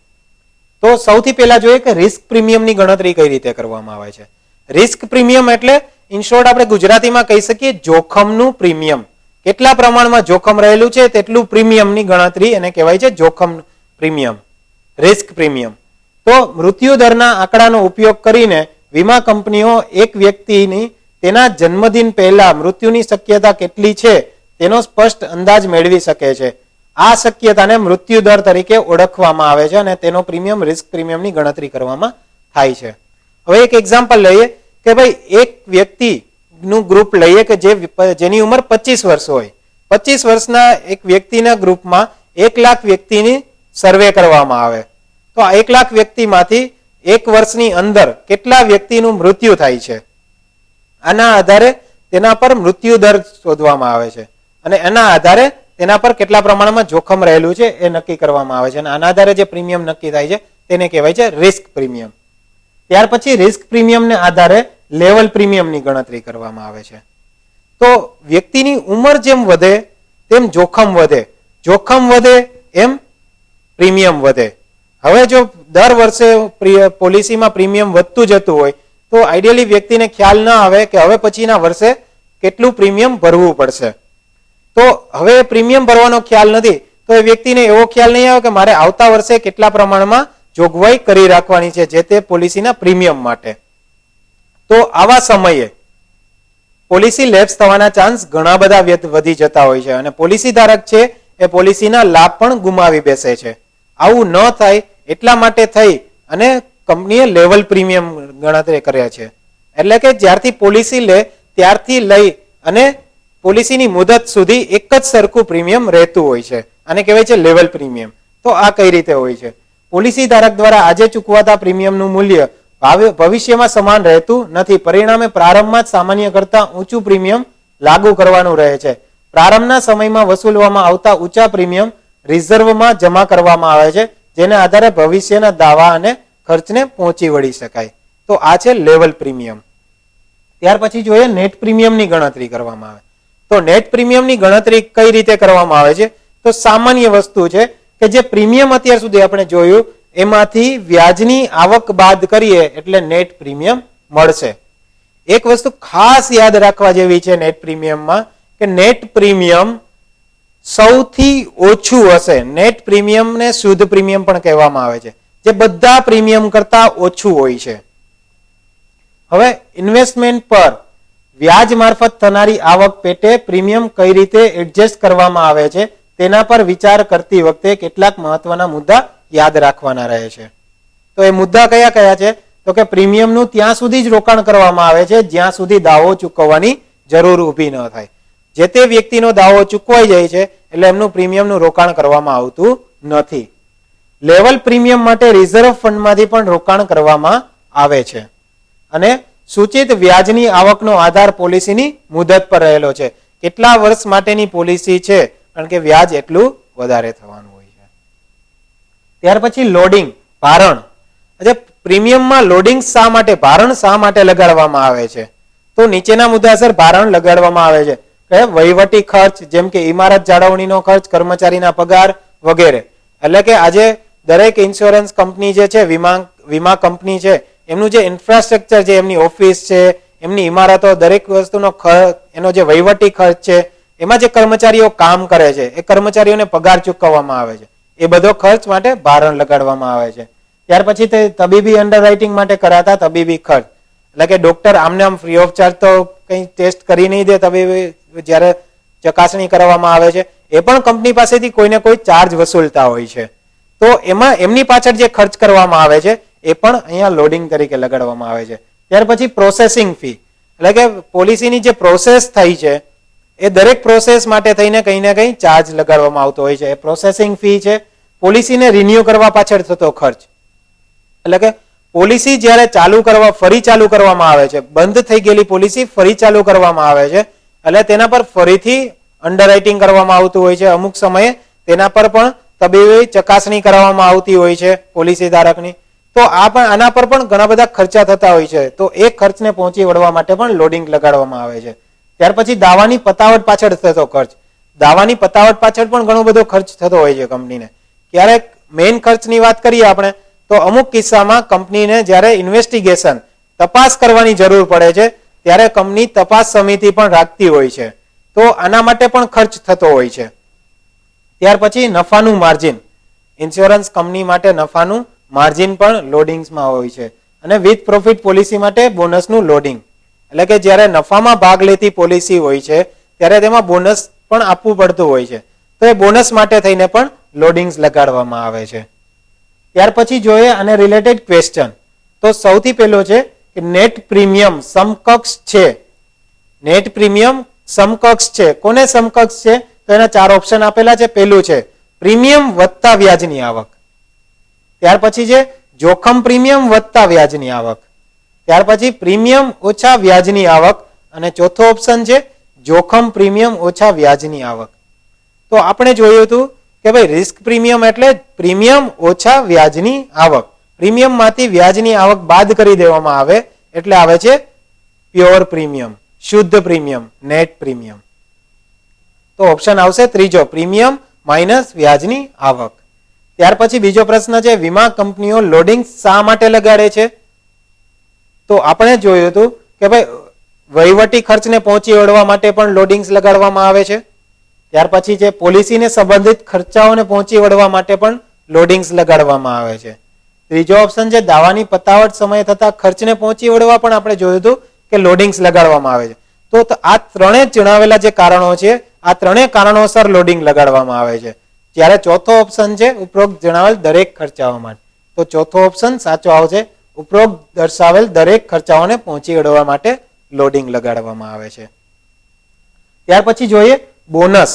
તો સૌથી પહેલા જોઈએ કે રિસ્ક પ્રીમિયમની ગણતરી કઈ રીતે કરવામાં આવે છે. રિસ્ક પ્રીમિયમ એટલે ઇન શોર્ટ આપણે ગુજરાતીમાં કહી શકીએ જોખમનું પ્રીમિયમ. કેટલા પ્રમાણમાં જોખમ રહેલું છે તેટલું પ્રીમિયમની ગણતરી એને કહેવાય છે જોખમ પ્રીમિયમ, રિસ્ક પ્રીમિયમ. તો મૃત્યુ દરના આંકડાનો ઉપયોગ કરીને વીમા કંપનીઓ એક વ્યક્તિની તેના જન્મદિન પહેલા મૃત્યુની શક્યતા કેટલી છે તેનો સ્પષ્ટ અંદાજ મેળવી શકે છે. આ શક્યતાને મૃત્યુ દર તરીકે ઓળખવામાં આવે છે અને તેનો પ્રીમિયમ રિસ્ક પ્રીમિયમની ગણતરી કરવામાં થાય છે. હવે એક એક્ઝામ્પલ લઈએ કે ભાઈ એક વ્યક્તિનું ગ્રુપ લઈએ કે જેની ઉંમર 25 વર્ષ હોય. 25 વર્ષના એક વ્યક્તિના ગ્રુપમાં 1 લાખ વ્યક્તિની સર્વે કરવામાં આવે. તો આ 1 લાખ વ્યક્તિમાંથી એક વર્ષની અંદર કેટલા વ્યક્તિનું મૃત્યુ થાય છે આના આધારે તેના પર મૃત્યુ દર શોધવામાં આવે છે અને એના આધારે તેના પર કેટલા પ્રમાણમાં જોખમ રહેલું છે એ નક્કી કરવામાં આવે છે અને આના આધારે જે પ્રીમિયમ નક્કી થાય છે તેને કહેવાય છે રિસ્ક પ્રીમિયમ. ત્યાર પછી રિસ્ક પ્રીમિયમને આધારે લેવલ પ્રીમિયમની ગણતરી કરવામાં આવે છે. તો વ્યક્તિની ઉંમર જેમ વધે તેમ જોખમ વધે, જોખમ વધે એમ પ્રીમિયમ વધે. હવે જો દર વર્ષે પોલિસીમાં પ્રીમિયમ વધતું જતું હોય તો આઈડિયલી વ્યક્તિને ખ્યાલ ના આવે કે હવે પછીના વર્ષે કેટલું પ્રીમિયમ ભરવું પડશે. તો હવે પ્રીમિયમ ભરવાનો ખ્યાલ નથી તો એ વ્યક્તિને એવો ખ્યાલ નહીં આવે કે મારે આવતા વર્ષે કેટલા પ્રમાણમાં જોગવાઈ કરી રાખવાની છે જે તે પોલિસીના પ્રીમિયમ માટે. તો આવા સમયે પોલિસી લેપ્સ થવાના ચાન્સ ઘણા બધા વધી જતા હોય છે અને પોલિસી ધારક છે એ પોલિસીના લાભ પણ ગુમાવી બેસે છે. આવું ન થાય એટલા માટે થઈ અને કંપનીએ લેવલ પ્રીમિયમ ગણતરી કર્યા છે. એટલે કે જ્યારથી પોલિસી લે ત્યારથી લઈ અને પોલિસીની મુદત સુધી એક જ સરખું પ્રીમિયમ રહેતું હોય છે. આને કહેવાય છે લેવલ પ્રીમિયમ. તો આ કઈ રીતે હોય છે? પોલિસી ધારક દ્વારા આજે ચૂકવાતા પ્રીમિયમનું મૂલ્ય ભવિષ્યમાં સમાન રહેતું નથી. પરિણામે પ્રારંભમાં જ સામાન્ય કરતા ઊંચું પ્રીમિયમ લાગુ કરવાનું રહે છે. પ્રારંભના સમયમાં વસૂલવામાં આવતા ઊંચા પ્રીમિયમ રિઝર્વમાં જમા કરવામાં આવે છે જેના આધારે ભવિષ્યના દાવા અને ખર્ચને પહોંચી વળી શકાય. તો આ છે લેવલ પ્રીમિયમ. ત્યાર પછી જોઈએ નેટ પ્રીમિયમની ગણતરી કરવામાં આવે. તો નેટ પ્રીમિયમની ગણતરી કઈ રીતે કરવામાં આવે છે? તો સામાન્ય વસ્તુ છે કે જે પ્રીમિયમ અત્યાર સુધી આપણે જોયું એમાંથી વ્યાજની આવક બાદ કરીએ એટલે નેટ પ્રીમિયમ મળશે. એક વસ્તુ ખાસ યાદ રાખવા જેવી છે નેટ પ્રીમિયમમાં કે નેટ પ્રીમિયમ સૌથી ઓછું હશે. નેટ પ્રીમિયમને શુદ્ધ પ્રીમિયમ પણ કહેવામાં આવે છે જે બધા પ્રીમિયમ કરતા ઓછું હોય છે. હવે ઇન્વેસ્ટમેન્ટ પર વ્યાજ મારફત થનારી આવક પેટે પ્રીમિયમ કઈ રીતે એડજસ્ટ કરવામાં આવે છે તેના પર વિચાર કરતી વખતે કેટલાક મહત્વના મુદ્દા યાદ રાખવાના રહે છે. તો એ મુદ્દા કયા કયા છે? તો કે પ્રીમિયમનું ત્યાં સુધી જ રોકાણ કરવામાં આવે છે જ્યાં સુધી દાવો ચૂકવવાની જરૂર ઊભી ન થાય. જે તે વ્યક્તિનો દાવો ચૂકવાઈ જાય છે એટલે એમનું પ્રીમિયમનું રોકાણ કરવામાં આવતું નથી. લેવલ પ્રીમિયમ માટે રિઝર્વ ફંડમાંથી પણ રોકાણ કરવામાં આવે છે અને સૂચિત વ્યાજની આવકનો આધાર પોલિસીની મુદત પર રહેલો છે. કેટલા વર્ષ માટેની પોલિસી છે કારણ કે વ્યાજ એટલું વધારે થવાનું હોય છે. ત્યાર પછી લોડિંગ, ભારણ. પ્રીમિયમમાં લોડિંગ શા માટે, ભારણ શા માટે લગાડવામાં આવે છે? તો નીચેના મુદ્દાસર ભારણ લગાડવામાં આવે છે કે વહીવટી ખર્ચ જેમ કે ઇમારત જાળવણીનો ખર્ચ, કર્મચારીના પગાર વગેરે. એટલે કે આજે દરેક ઇન્સ્યોરન્સ કંપની જે છે, વીમા કંપની છે, એમનું જે ઇન્ફ્રાસ્ટ્રક્ચર છે, એમની ઓફિસ છે, એમની ઇમારતો, દરેક વસ્તુનો ખર્ચ, એનો જે વહીવટી ખર્ચ છે, એમાં જે કર્મચારીઓ કામ કરે છે એ કર્મચારીઓને પગાર ચૂકવવામાં આવે છે. એ બધો ખર્ચ માટે ભારણ લગાડવામાં આવે છે. ત્યાર પછી તે તબીબી અંડરરાઇટિંગ માટે કરાતા તબીબી ખર્ચ. એટલે કે ડોક્ટર આમને આમ ફ્રી ઓફ ચાર્જ તો કંઈ ટેસ્ટ કરી નહીં દે. તબીબી જ્યારે ચકાસણી કરવામાં આવે છે એ પણ કંપની પાસેથી કોઈને કોઈ ચાર્જ વસૂલતા હોય છે. તો એમાં એમની પાછળ જે ખર્ચ કરવામાં આવે છે એ પણ અહીંયા લોડિંગ તરીકે લગાડવામાં આવે છે. ત્યાર પછી પ્રોસેસિંગ ફી, એટલે કે પોલિસીની જે પ્રોસેસ થઈ છે એ દરેક પ્રોસેસ માટે થઈને કંઈ ને કંઈ ચાર્જ લગાડવામાં આવતો હોય છે. એ પ્રોસેસિંગ ફી છે. પોલિસીને રિન્યુ કરવા પાછળ થતો ખર્ચ, એટલે કે પોલિસી જ્યારે ફરી ચાલુ કરવામાં આવે છે, બંધ થઈ ગયેલી પોલિસી ફરી ચાલુ કરવામાં આવે છે એટલે તેના પર ફરીથી અંડરરાઇટિંગ કરવામાં આવતું હોય છે. અમુક સમયે તેના પર પણ તબીબી ચકાસણી કરવામાં આવતી હોય છે પોલિસી ધારકની. તો આના પર પણ ઘણા બધા ખર્ચા થતા હોય છે. તો એ ખર્ચને પહોંચી વળવા માટે પણ લોડિંગ લગાડવામાં આવે છે. ત્યાર પછી દાવાની પતાવટ પાછળ થતો ખર્ચ, દાવાની પતાવટ પાછળ પણ ઘણો બધો ખર્ચ થતો હોય છે કંપનીને. ક્યારેક મેઇન ખર્ચની વાત કરીએ આપણે તો અમુક કિસ્સામાં કંપનીને જ્યારે ઇન્વેસ્ટિગેશન તપાસ કરવાની જરૂર પડે છે ત્યારે કંપની તપાસ સમિતિ પણ રાખતી હોય છે. તો આના માટે પણ ખર્ચ થતો હોય છે. ત્યાર પછી નફાનું માર્જિન, ઇન્સ્યોરન્સ કંપની માટે નફાનું માર્જિન પણ લોડિંગ્સમાં હોય છે. અને વિથ પ્રોફિટ પોલિસી માટે બોનસનું લોડિંગ, એટલે કે જ્યારે નફામાં ભાગ લેતી પોલિસી હોય છે ત્યારે તેમાં બોનસ પણ આપવું પડતું હોય છે. તો એ બોનસ માટે થઈને પણ લોડિંગ્સ લગાડવામાં આવે છે. ત્યાર પછી જોઈએ અને રિલેટેડ ક્વેશ્ચન. તો સૌથી પહેલો છે કે નેટ પ્રીમિયમ સમકક્ષ છે. નેટ પ્રીમિયમ સમકક્ષ છે. કોને સમકક્ષ છે? તો એના 4 ઓપ્શન આપેલા છે. પહેલું છે પ્રીમિયમ વત્તા વ્યાજની આવક. ત્યાર પછી છે જોખમ પ્રીમિયમ વત્તા વ્યાજની આવક. ત્યાર પછી પ્રીમિયમ ઓછા વ્યાજની આવક. અને ચોથો ઓપ્શન છે જોખમ પ્રીમિયમ ઓછા વ્યાજની આવક. તો આપણે જોયું હતું કે ભાઈ રિસ્ક પ્રીમિયમ એટલે પ્રીમિયમ ઓછા વ્યાજની આવક. પ્રીમિયમ માંથી વ્યાજની આવક બાદ કરી દેવામાં આવે એટલે આવે છે પ્યોર પ્રીમિયમ, શુદ્ધ પ્રીમિયમ, નેટ પ્રીમિયમ. તો ઓપ્શન આવશે ત્રીજો, પ્રીમિયમ માઇનસ વ્યાજની આવક. ત્યાર પછી બીજો પ્રશ્ન છે વીમા કંપનીઓ લોડિંગ શા માટે લગાડે છે? તો આપણે જોયું હતું કે ભાઈ વહીવટી ખર્ચને પહોંચી વળવા માટે પણ લોડિંગ્સ લગાડવામાં આવે છે. ત્યાર પછી છે પોલિસીને સંબંધિત ખર્ચાઓને પહોંચી વળવા માટે પણ લોડિંગ્સ લગાડવામાં આવે છે. ત્રીજો ઓપ્શન છે દાવાની પતાવટ સમયે થતા ખર્ચને પહોંચી વળવા પણ આપણે જોયું હતું કે લોડિંગ્સ લગાડવામાં આવે છે. તો આ ત્રણે જણાવેલા જે કારણો છે આ ત્રણે કારણોસર લોડિંગ લગાડવામાં આવે છે. જ્યારે ચોથો ઓપ્શન છે ઉપરોક્ત જણાવેલ દરેક ખર્ચાઓ માટે. તો ચોથો ઓપ્શન સાચો આવશે, ઉપરોક્ત દર્શાવેલ દરેક ખર્ચાઓને પહોંચી વળવા માટે લોડિંગ લગાડવામાં આવે છે. ત્યાર પછી જોઈએ બોનસ.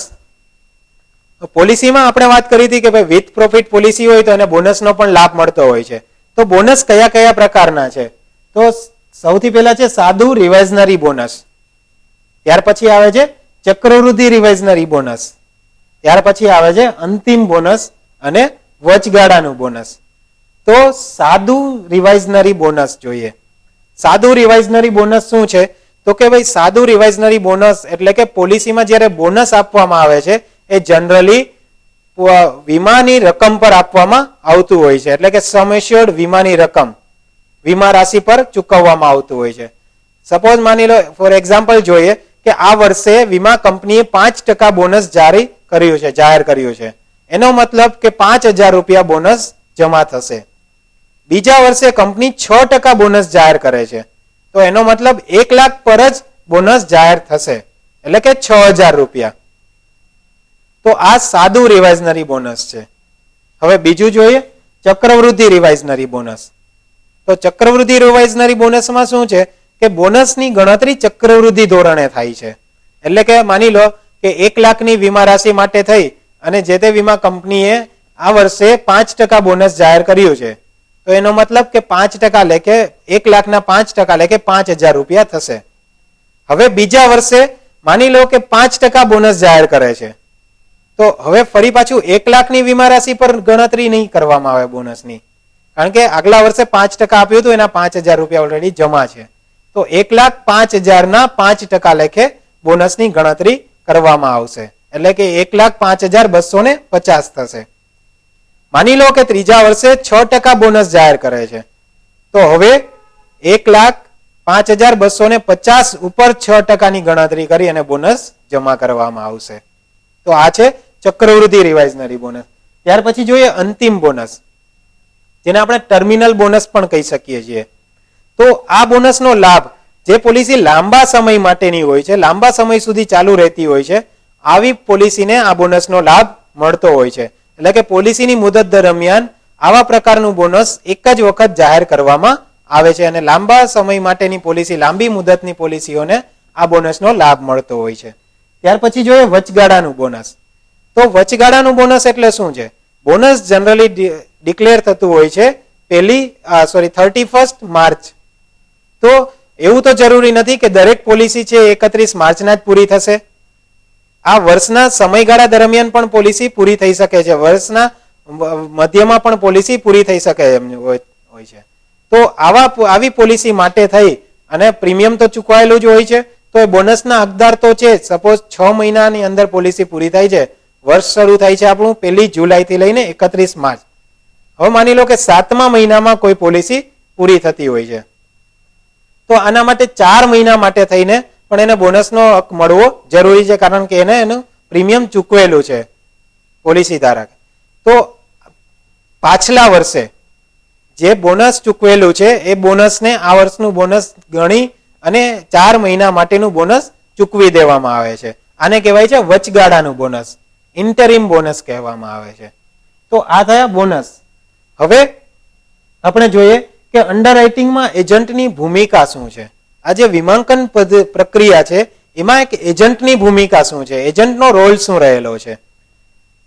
પોલિસીમાં આપણે વાત કરી હતી કે ભાઈ વિથ પ્રોફિટ પોલિસી હોય તો એને બોનસનો પણ લાભ મળતો હોય છે. તો બોનસ કયા કયા પ્રકારના છે? તો સૌથી પહેલા છે સાદું રિવાઇઝનરી બોનસ. ત્યાર પછી આવે છે ચક્રવૃદ્ધિ રિવાઇઝનરી બોનસ. ત્યાર પછી આવે છે અંતિમ બોનસ અને વચગાળાનું બોનસ. તો સાદું રિવાઇઝનરી બોનસ જોઈએ. સાદું રિવાઇઝનરી બોનસ શું છે? તો કે ભાઈ સાદું રિવાઇઝનરી બોનસ એટલે કે પોલિસીમાં જ્યારે બોનસ આપવામાં આવે છે એ જનરલી વીમાની રકમ પર આપવામાં આવતું હોય છે. એટલે કે સમ એશ્યોર્ડ વીમાની રકમ, વીમા રાશિ પર ચૂકવવામાં આવતું હોય છે. સપોઝ માની લો ફોર એક્ઝામ્પલ જોઈએ કે આ વર્ષે વીમા કંપનીએ 5% બોનસ જાહેર કર્યું છે. એનો મતલબ કે 5,000 રૂપિયા બોનસ જમા થશે. બીજા વર્ષે કંપની 6% બોનસ જાહેર કરે છે તો એનો મતલબ 1 લાખ પર જ બોનસ જાહેર થશે એટલે કે 6,000 રૂપિયા. તો આ સાદું રિવાઇઝનરી બોનસ છે. હવે બીજું જોઈએ ચક્રવૃદ્ધિ રિવાઇઝનરી બોનસ. તો ચક્રવૃદ્ધિ રિવાઇઝનરી બોનસમાં શું છે કે બોનસની ગણતરી ચક્રવૃદ્ધિ ધોરણે થાય છે. એટલે કે માની લો કે 1 લાખની વીમા રાશિ માટે થઈ અને જે તે વીમા કંપનીએ આ વર્ષે 5% બોનસ જાહેર કર્યું છે તો એનો મતલબ કે 5% લેખે 1 લાખના 5% લેખે 5,000 રૂપિયા થશે. હવે બીજા વર્ષે માની લો કે 5% બોનસ જાહેર કરે છે તો હવે ફરી પાછું 1 લાખની વીમા રાશિ પર ગણતરી નહીં કરવામાં આવે બોનસની, કારણ કે આગલા વર્ષે 5% આપ્યું હતું એના 5,000 રૂપિયા ઓલરેડી જમા છે. તો 1,05,000 ના 5% લેખે બોનસની ગણતરી કરવામાં આવશે એટલે કે 1,05,250 થશે. માની લો કે ત્રીજા વર્ષે 6% બોનસ જાહેર કરે છે તો હવે 1,05,250 ઉપર 6% ની ગણતરી કરી અને બોનસ જમા કરવામાં આવશે. તો આ છે ચક્રવૃદ્ધિ રિવાઇઝનરી બોનસ. ત્યાર પછી જોઈએ અંતિમ બોનસ, જેને આપણે ટર્મિનલ બોનસ પણ કહી શકીએ છીએ. તો આ બોનસનો લાભ જે પોલિસી લાંબા સમય માટેની હોય છે, લાંબા સમય સુધી ચાલુ રહેતી હોય છે, આવી પોલિસીને આ બોનસનો લાભ મળતો હોય છે. એટલે કે પોલિસીની મુદત દરમિયાન આવા પ્રકારનું બોનસ એક જ વખત જાહેર કરવામાં આવે છે અને લાંબા સમય માટેની પોલિસી, લાંબી મુદતની પોલિસીઓને આ બોનસનો લાભ મળતો હોય છે. ત્યાર પછી જોઈએ વચગાળાનું બોનસ. તો વચગાળાનું બોનસ એટલે શું છે? બોનસ જનરલી ડિક્લેર થતું હોય છે 31 માર્ચ. તો એવું તો જરૂરી નથી કે દરેક પોલિસી છે 31 માર્ચના જ પૂરી થશે. આ વર્ષના સમયગાળા દરમિયાન પણ પોલિસી પૂરી થઈ શકે છે, વર્ષના મધ્યમાં પણ પોલિસી પૂરી થઈ શકે એમ હોય છે. તો આવી પોલિસી માટે થઈ અને પ્રીમિયમ તો ચૂકવાયેલું જ હોય છે, તો એ બોનસના હકદાર તો છે. સપોઝ 6 મહિનાની અંદર પોલિસી પૂરી થાય છે, વર્ષ શરૂ થાય છે આપણું 1 જુલાઈથી લઈને 31 માર્ચ. હવે માની લો કે 7મા મહિનામાં કોઈ પોલિસી પૂરી થતી હોય છે, તો આના માટે 4 મહિના માટે થઈને પણ એને બોનસનો હક મળવો જરૂરી છે, કારણ કે એને એનું પ્રીમિયમ ચૂકવેલું છે પોલિસી ધારક. તો પાછલા વર્ષે જે બોનસ ચૂકવેલું છે એ બોનસને આ વર્ષનું બોનસ ગણી અને 4 મહિના માટેનું બોનસ ચૂકવી દેવામાં આવે છે. આને કહેવાય છે વચગાળાનું બોનસ, ઇન્ટરિમ બોનસ કહેવામાં આવે છે. તો આ થયા બોનસ. હવે આપણે જોઈએ કે અંડરરાઇટિંગમાં એજન્ટની ભૂમિકા શું છે. આ જે વીમાંકન પ્રક્રિયા છે એમાં એક એજન્ટની ભૂમિકા શું છે, એજન્ટનો રોલ શું રહેલો છે?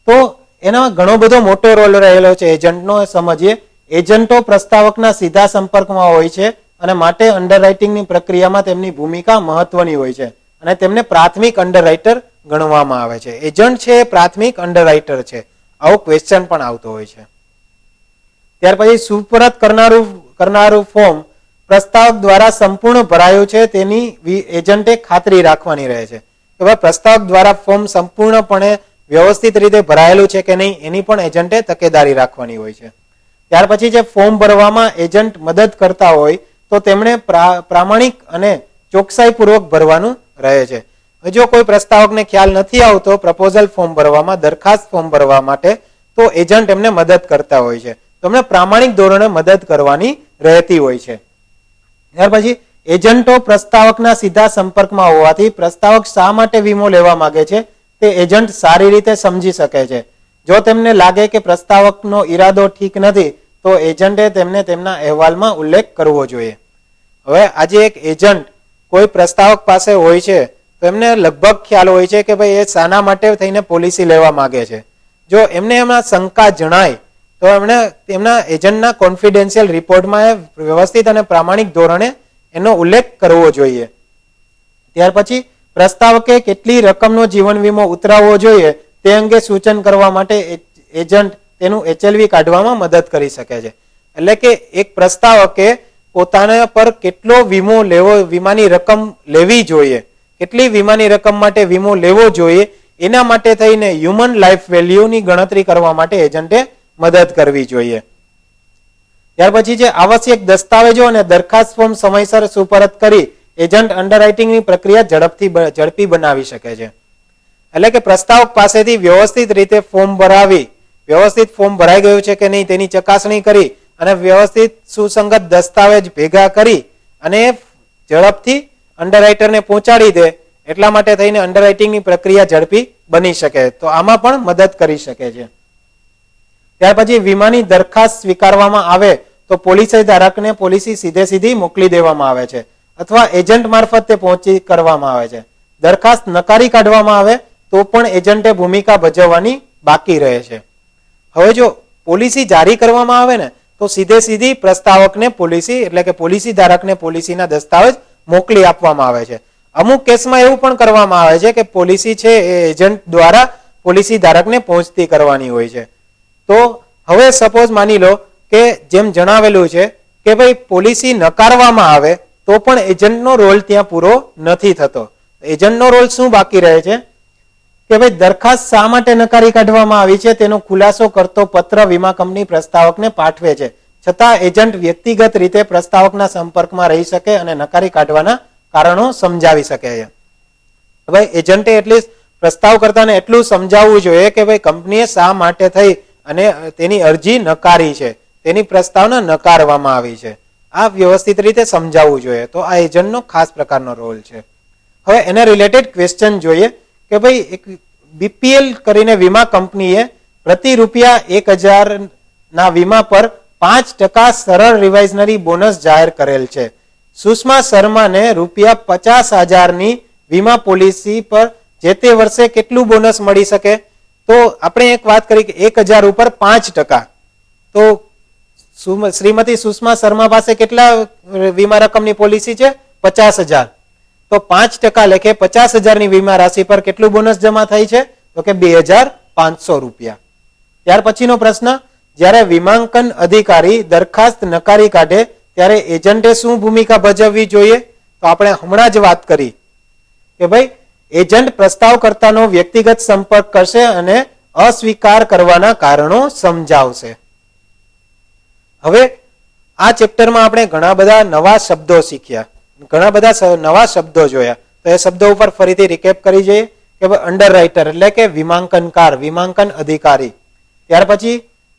તો એનામાં ઘણો બધો મોટો રોલ રહેલો છે એજન્ટનો. સમજીએ. એજન્ટો પ્રસ્તાવકના સીધા સંપર્કમાં હોય છે અને માટે અંડરરાઇટિંગની પ્રક્રિયામાં તેમની ભૂમિકા મહત્વની હોય છે અને તેમને પ્રાથમિક અંડરરાઇટર ગણવામાં આવે છે. એજન્ટ છે એ પ્રાથમિક અંડરરાઇટર છે, આવો ક્વેશ્ચન પણ આવતો હોય છે. ત્યાર પછી સુપરત કરનારું ફોર્મ પ્રસ્તાવક દ્વારા સંપૂર્ણ ભરાયું છે તેની એજન્ટે ખાતરી રાખવાની રહે છે. કે ભાઈ પ્રસ્તાવક દ્વારા ફોર્મ સંપૂર્ણપણે વ્યવસ્થિત રીતે ભરાયેલું છે કે નહીં એની પણ એજન્ટે તકેદારી રાખવાની હોય છે. ત્યાર પછી જે ફોર્મ ભરવામાં એજન્ટ મદદ કરતા હોય તો તેમણે પ્રામાણિક અને ચોકસાઈપૂર્વક ભરવાનું રહે છે. જો કોઈ પ્રસ્તાવકને ખ્યાલ નથી આવતો પ્રપોઝલ ફોર્મ ભરવામાં, દરખાસ્ત ફોર્મ ભરવા માટે, તો એજન્ટ એમને મદદ કરતા હોય છે. તમને પ્રામાણિક ધોરણે મદદ કરવાની રહેતી હોય છે. ત્યાર પછી એજન્ટો પ્રસ્તાવકના સીધા સંપર્કમાં હોવાથી પ્રસ્તાવક શા માટે વીમો લેવા માંગે છે તે એજન્ટ સારી રીતે સમજી શકે છે. જો તેમને લાગે કે પ્રસ્તાવકનો ઈરાદો ઠીક નથી તો એજન્ટે તેમને તેમના અહેવાલમાં ઉલ્લેખ કરવો જોઈએ. હવે આજે એક એજન્ટ કોઈ પ્રસ્તાવક પાસે હોય છે તો એમને લગભગ ખ્યાલ હોય છે કે ભાઈ એ શાના માટે થઈને પોલિસી લેવા માંગે છે. જો એમને એમાં શંકા જણાય તો એમણે તેમના એજન્ટના કોન્ફિડેન્શિયલ રિપોર્ટમાં વ્યવસ્થિત અને પ્રામાણિક ધોરણે એનો ઉલ્લેખ કરવો જોઈએ. ત્યાર પછી પ્રસ્તાવકે કેટલી રકમનો જીવન વીમો ઉતરાવવો જોઈએ તે અંગે સૂચન કરવા માટે એજન્ટ તેનું HLV કાઢવામાં મદદ કરી શકે છે. એટલે કે એક પ્રસ્તાવકે પોતાના પર કેટલો વીમો લેવો, વીમાની રકમ લેવી જોઈએ, કેટલી વીમાની રકમ માટે વીમો લેવો જોઈએ એના માટે થઈને હ્યુમન લાઈફ વેલ્યુની ગણતરી કરવા માટે એજન્ટે મદદ કરવી જોઈએ. ત્યાર પછી જે આવશ્યક દસ્તાવેજો અને દરખાસ્ત ફોર્મ સમયસર સુપરત કરી એજન્ટ અંડરરાઇટિંગની પ્રક્રિયા ઝડપી બનાવી શકે છે. એટલે કે પ્રસ્તાવક પાસેથી વ્યવસ્થિત રીતે ફોર્મ ભરાવી, વ્યવસ્થિત ફોર્મ ભરાઈ ગયું છે કે નહીં તેની ચકાસણી કરી અને વ્યવસ્થિત સુસંગત દસ્તાવેજ ભેગા કરી અને ઝડપથી અંડરરાઇટરને પહોંચાડી દે, એટલા માટે થઈને અંડરરાઇટિંગની પ્રક્રિયા ઝડપી બની શકે. તો આમાં પણ મદદ કરી શકે છે. ત્યાર પછી વીમાની દરખાસ્ત સ્વીકારવામાં આવે તો પોલિસી ધારકને પોલિસી સીધી મોકલી દેવામાં આવે છે અથવા એજન્ટ મારફત તે પહોંચી કરવામાં આવે છે. દરખાસ્ત નકારી કાઢવામાં આવે તો પણ એજન્ટે ભૂમિકા ભજવવાની બાકી રહે છે. હવે જો પોલિસી જારી કરવામાં આવે ને તો સીધી પ્રસ્તાવકને પોલિસી એટલે કે પોલિસી ધારકને પોલિસીના દસ્તાવેજ મોકલી આપવામાં આવે છે. અમુક કેસમાં એવું પણ કરવામાં આવે છે કે પોલિસી છે એ એજન્ટ દ્વારા પોલિસી ધારકને પહોંચતી કરવાની હોય છે. તો હવે સપોઝ માની લો કે જેમ જણાવેલું છે કે ભાઈ પોલિસી નકારવામાં આવે તો પણ એજન્ટનો રોલ ત્યાં પૂરો નથી થતો. એજન્ટનો રોલ શું બાકી રહે છે કે ભાઈ દરખાસ્ત શા માટે નકારી કાઢવામાં આવી છે તેનો ખુલાસો કરતો પત્ર વીમા કંપની પ્રસ્તાવકને પાઠવે છે. છતાં એજન્ટ વ્યક્તિગત રીતે પ્રસ્તાવકના સંપર્કમાં રહી શકે અને નકારી કાઢવાના કારણો સમજાવી શકે છે. ભાઈ એજન્ટે એટલીસ્ટ પ્રસ્તાવ કરતાને એટલું સમજાવવું જોઈએ કે ભાઈ કંપનીએ શા માટે થઈ અને તેની અરજી નકારી છે, તેની પ્રસ્તાવના નકારવામાં આવી છે. આ વ્યવસ્થિત રીતે સમજાવવું જોઈએ. તો આ એજન્ટનો ખાસ પ્રકારનો રોલ છે. હવે એના રિલેટેડ ક્વેશ્ચન જોઈએ કે ભાઈ એક બીપીએલ કરીને વીમા કંપનીએ પ્રતિ રૂપિયા 1000 ના વીમા પર 5% સરળ રિવાઇઝનરી બોનસ જાહેર કરેલ છે. સુષ્મા શર્માને રૂપિયા 50,000 ની વીમા પોલિસી પર જે તે વર્ષે કેટલું બોનસ મળી શકે? તો આપણે એક વાત કરી કે 1000 ઉપર 5%. તો શ્રીમતી સુષ્મા શર્મા પાસે કેટલા વીમા રકમની પોલિસી છે? 50,000. તો 5% લેખે 50,000 ની વીમા રાશિ પર કેટલું બોનસ જમા થાય છે? તો કે 2,500 રૂપિયા. ત્યાર પછીનો પ્રશ્ન, જ્યારે વીમાંકન અધિકારી દરખાસ્ત નકારી કાઢે ત્યારે એજન્ટે શું ભૂમિકા ભજવવી જોઈએ? તો આપણે હમણાં જ વાત કરી કે ભાઈ એજન્ટ પ્રસ્તાવકર્તાનો વ્યક્તિગત સંપર્ક કરશે અને અસ્વીકાર કરવાના કારણો સમજાવશે. હવે આ ચેપ્ટરમાં આપણે ઘણા બધા નવા શબ્દો શીખ્યા, ઘણા બધા નવા શબ્દો જોયા. તો એ શબ્દો ઉપર ફરીથી રિકેપ કરી જઈએ કે અંડરરાઇટર એટલે કે વીમાંકનકાર, વીમાંકન અધિકારી. ત્યાર પછી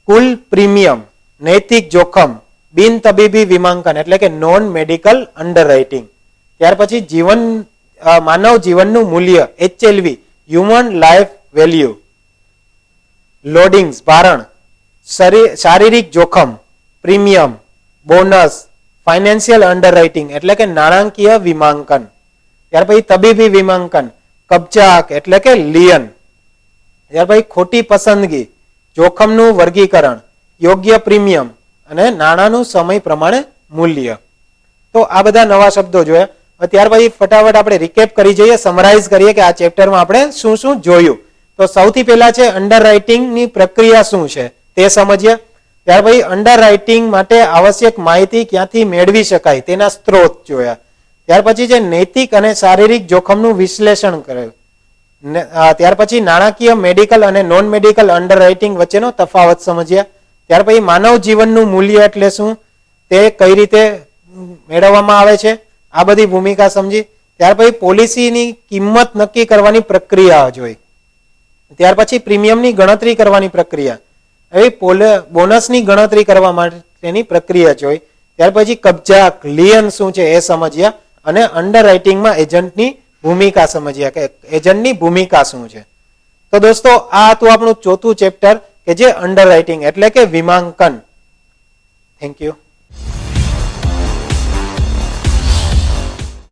કુલ પ્રીમિયમ, નૈતિક જોખમ, બિન તબીબી વીમાંકન એટલે કે નોન મેડિકલ અંડરરાઇટિંગ. ત્યાર પછી માનવ જીવનનું મૂલ્ય HLV, હ્યુમન લાઈફ વેલ્યુ. લોડિંગ્સ, ભારણ, શારીરિક જોખમ, પ્રીમિયમ, બોનસ, ફાઇનાન્શિયલ અંડરરાઇટિંગ એટલે કે નાણાકીય વીમાંકન. ત્યાર પછી તબીબી વીમાંકન, કબજાક એટલે કે લિયન. ત્યાર પછી ખોટી પસંદગી, જોખમનું વર્ગીકરણ, યોગ્ય પ્રીમિયમ અને નાણાંનું સમય પ્રમાણે મૂલ્ય. તો આ બધા નવા શબ્દો જોયા. ત્યાર પછી ફટાફટ આપણે રિકેપ કરી જઈએ, સમરાઇઝ કરીએ કે આ ચેપ્ટરમાં આપણે શું શું જોયું. તો સૌથી પહેલા છે અંડરરાઇટિંગની પ્રક્રિયા શું છે તે સમજીએ. ત્યાર પછી અંડરરાઇટિંગ માટે આવશ્યક માહિતી ક્યાંથી મેળવી શકાય તેના સ્ત્રોત જોયા. ત્યાર પછી છે નૈતિક અને શારીરિક જોખમનું વિશ્લેષણ કરેલ. ત્યાર પછી નાણાકીય, મેડિકલ અને નોન મેડિકલ અંડરરાઇટિંગ વચ્ચેનો તફાવત સમજ્યા. ત્યાર પછી માનવ જીવનનું મૂલ્ય એટલે શું, તે કઈ રીતે મેળવવામાં આવે છે, આ બધી ભૂમિકા સમજી. ત્યાર પછી પોલિસીની કિંમત નક્કી કરવાની પ્રક્રિયા જોઈ. ત્યાર પછી પ્રીમિયમની ગણતરી કરવાની પ્રક્રિયા, બોનસની ગણતરી કરવા માટેની પ્રક્રિયા જોઈ. ત્યાર પછી કબજા, લિયન શું છે એ સમજ્યા અને અંડરરાઇટિંગમાં એજન્ટની ભૂમિકા સમજ્યા કે એજન્ટની ભૂમિકા શું છે. તો દોસ્તો આ હતું આપણું ચોથું ચેપ્ટર કે જે અંડરરાઇટિંગ એટલે કે વીમાંકન. Thank you.